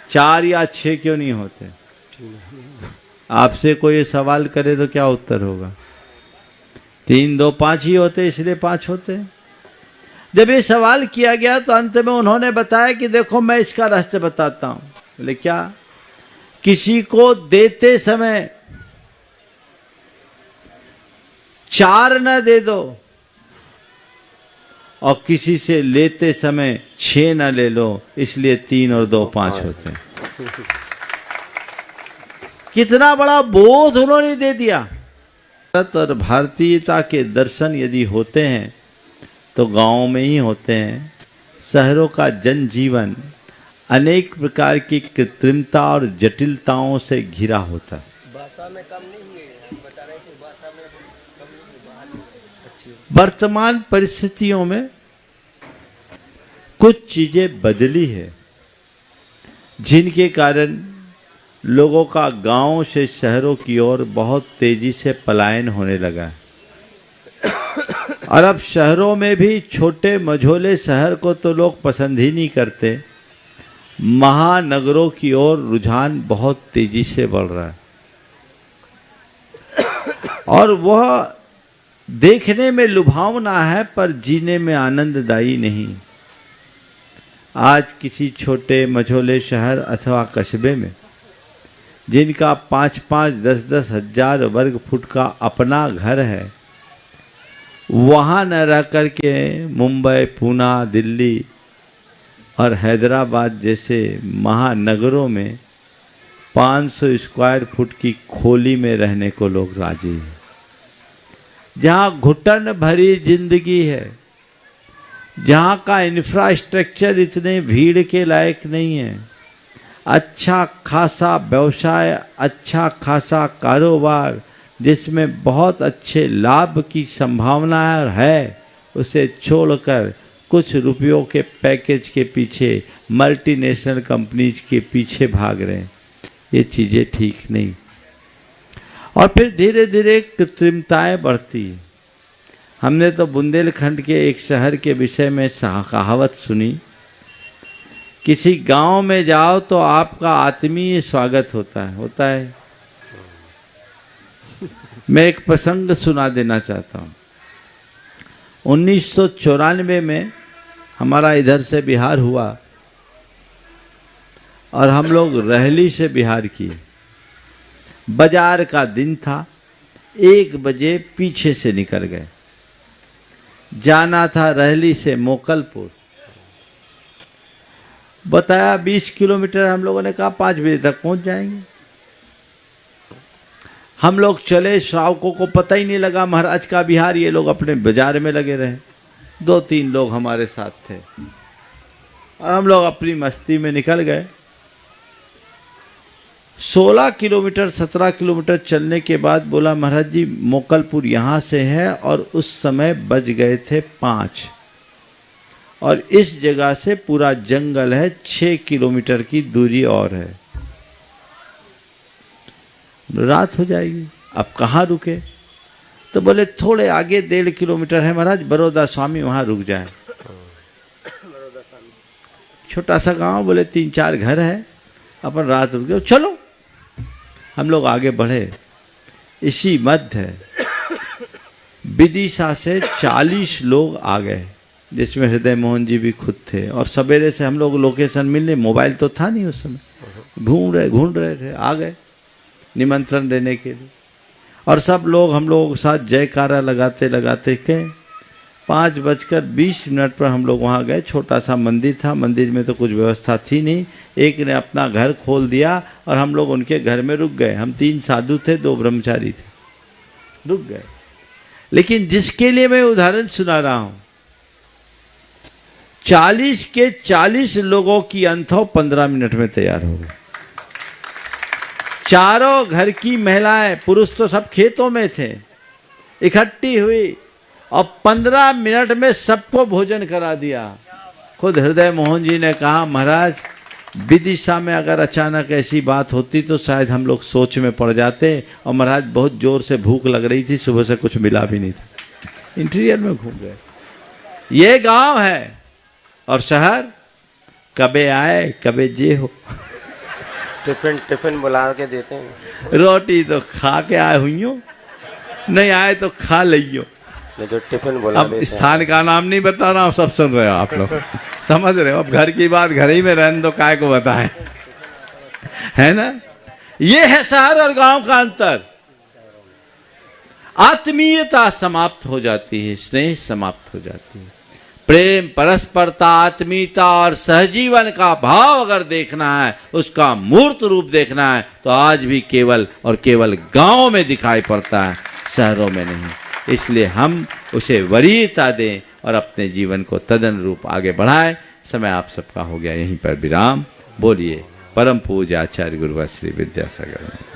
Speaker 3: 4 या 6 क्यों नहीं होते? आपसे कोई ये सवाल करे तो क्या उत्तर होगा? 3 2 5 ही होते, इसलिए 5 होते हैं। जब ये सवाल किया गया तो अंत में उन्होंने बताया कि देखो मैं इसका रहस्य बताता हूं। बोले क्या? किसी को देते समय 4 न दे दो और किसी से लेते समय 6 न ले लो, इसलिए 3 और 2 5 होते हैं। कितना बड़ा बोध उन्होंने दे दिया। भारत और भारतीयता के दर्शन यदि होते हैं तो गांवों में ही होते हैं। शहरों का जनजीवन अनेक प्रकार की कृत्रिमता और जटिलताओं से घिरा होता है।
Speaker 18: भाषा में कम नहीं हुए, बता रहे कि भाषा में कम नहीं हुए।
Speaker 3: वर्तमान परिस्थितियों में कुछ चीजें बदली है जिनके कारण लोगों का गांव से शहरों की ओर बहुत तेजी से पलायन होने लगा है। और अब शहरों में भी छोटे मझोले शहर को तो लोग पसंद ही नहीं करते। महानगरों की ओर रुझान बहुत तेजी से बढ़ रहा है और वह देखने में लुभावना है पर जीने में आनंददायी नहीं। आज किसी छोटे मझोले शहर अथवा कस्बे में जिनका 5-5 10-10 हजार वर्ग फुट का अपना घर है, वहाँ न रह कर के मुंबई, पूना, दिल्ली और हैदराबाद जैसे महानगरों में 500 स्क्वायर फुट की खोली में रहने को लोग राजी हैं। जहाँ घुटन भरी जिंदगी है, जहाँ का इंफ्रास्ट्रक्चर इतने भीड़ के लायक नहीं है, अच्छा खासा व्यवसाय, अच्छा खासा कारोबार जिसमें बहुत अच्छे लाभ की संभावना है, उसे छोड़कर कुछ रुपयों के पैकेज के पीछे, मल्टीनेशनल कंपनीज के पीछे भाग रहे हैं। ये चीज़ें ठीक नहीं। और फिर धीरे धीरे कृत्रिमताएं बढ़ती। हमने तो बुंदेलखंड के एक शहर के विषय में कहावत सुनी, किसी गांव में जाओ तो आपका आत्मीय स्वागत होता है। मैं एक प्रसंग सुना देना चाहता हूँ। 1994 में हमारा इधर से बिहार हुआ और हम लोग रहली से बिहार किए। बाजार का दिन था, 1 बजे पीछे से निकल गए। जाना था रहली से मोकलपुर। बताया 20 किलोमीटर। हम लोगों ने कहा 5 बजे तक पहुंच जाएंगे। हम लोग चले, श्रावकों को पता ही नहीं लगा महाराज का बिहार। ये लोग अपने बाजार में लगे रहे। 2-3 लोग हमारे साथ थे और हम लोग अपनी मस्ती में निकल गए। 16 किलोमीटर 17 किलोमीटर चलने के बाद बोला, महाराज जी मोकलपुर यहाँ से है और उस समय बज गए थे 5 और इस जगह से पूरा जंगल है, 6 किलोमीटर की दूरी और है, रात हो जाएगी, अब कहाँ रुके? तो बोले थोड़े आगे 1.5 किलोमीटर है महाराज, बड़ौदा स्वामी, वहाँ रुक जाए। छोटा सा गांव, बोले 3-4 घर है, अपन रात रुक गए। चलो, हम लोग आगे बढ़े। इसी मध्य विदिशा से 40 लोग आ गए, जिसमें हृदय मोहन जी भी खुद थे। और सवेरे से हम लोग लोकेशन मिलने, मोबाइल तो था नहीं उस समय, ढूंढ रहे थे, आ गए निमंत्रण देने के लिए। और सब लोग हम लोगों के साथ जयकारा लगाते लगाते के 5:20 पर हम लोग वहाँ गए। छोटा सा मंदिर था, मंदिर में तो कुछ व्यवस्था थी नहीं। एक ने अपना घर खोल दिया और हम लोग उनके घर में रुक गए। हम 3 साधु थे, 2 ब्रह्मचारी थे, रुक गए। लेकिन जिसके लिए मैं उदाहरण सुना रहा हूँ, 40 के 40 लोगों की अंथौ 15 मिनट में तैयार हो गई। चारों घर की महिलाएं, पुरुष तो सब खेतों में थे, इकट्ठी हुई और 15 मिनट में सबको भोजन करा दिया। खुद हृदय मोहन जी ने कहा, महाराज विदिशा में अगर अचानक ऐसी बात होती तो शायद हम लोग सोच में पड़ जाते। और महाराज बहुत जोर से भूख लग रही थी, सुबह से कुछ मिला भी नहीं था। इंटीरियर में घूम गए। ये गांव है और शहर कबे आए कबे जे हो।
Speaker 18: टिफिन बुला के देते हैं।
Speaker 3: रोटी तो खा के आए हुई हो, नहीं आए तो खा लियो।
Speaker 18: जो टिफिन बुला
Speaker 3: अब स्थान का नाम नहीं बता रहा हूँ, सब सुन रहे हो आप लोग, समझ रहे हो। अब घर की बात घर ही में रहने दो, काय को बताएं, है ना। ये है शहर और गांव का अंतर। आत्मीयता समाप्त हो जाती है, स्नेह समाप्त हो जाती है। प्रेम, परस्परता, आत्मीयता और सहजीवन का भाव अगर देखना है, उसका मूर्त रूप देखना है, तो आज भी केवल और केवल गांव में दिखाई पड़ता है, शहरों में नहीं। इसलिए हम उसे वरीयता दें और अपने जीवन को तदन रूप आगे बढ़ाएं। समय आप सबका हो गया यहीं पर विराम। बोलिए परम पूज्य आचार्य गुरुवर श्री विद्यासागर।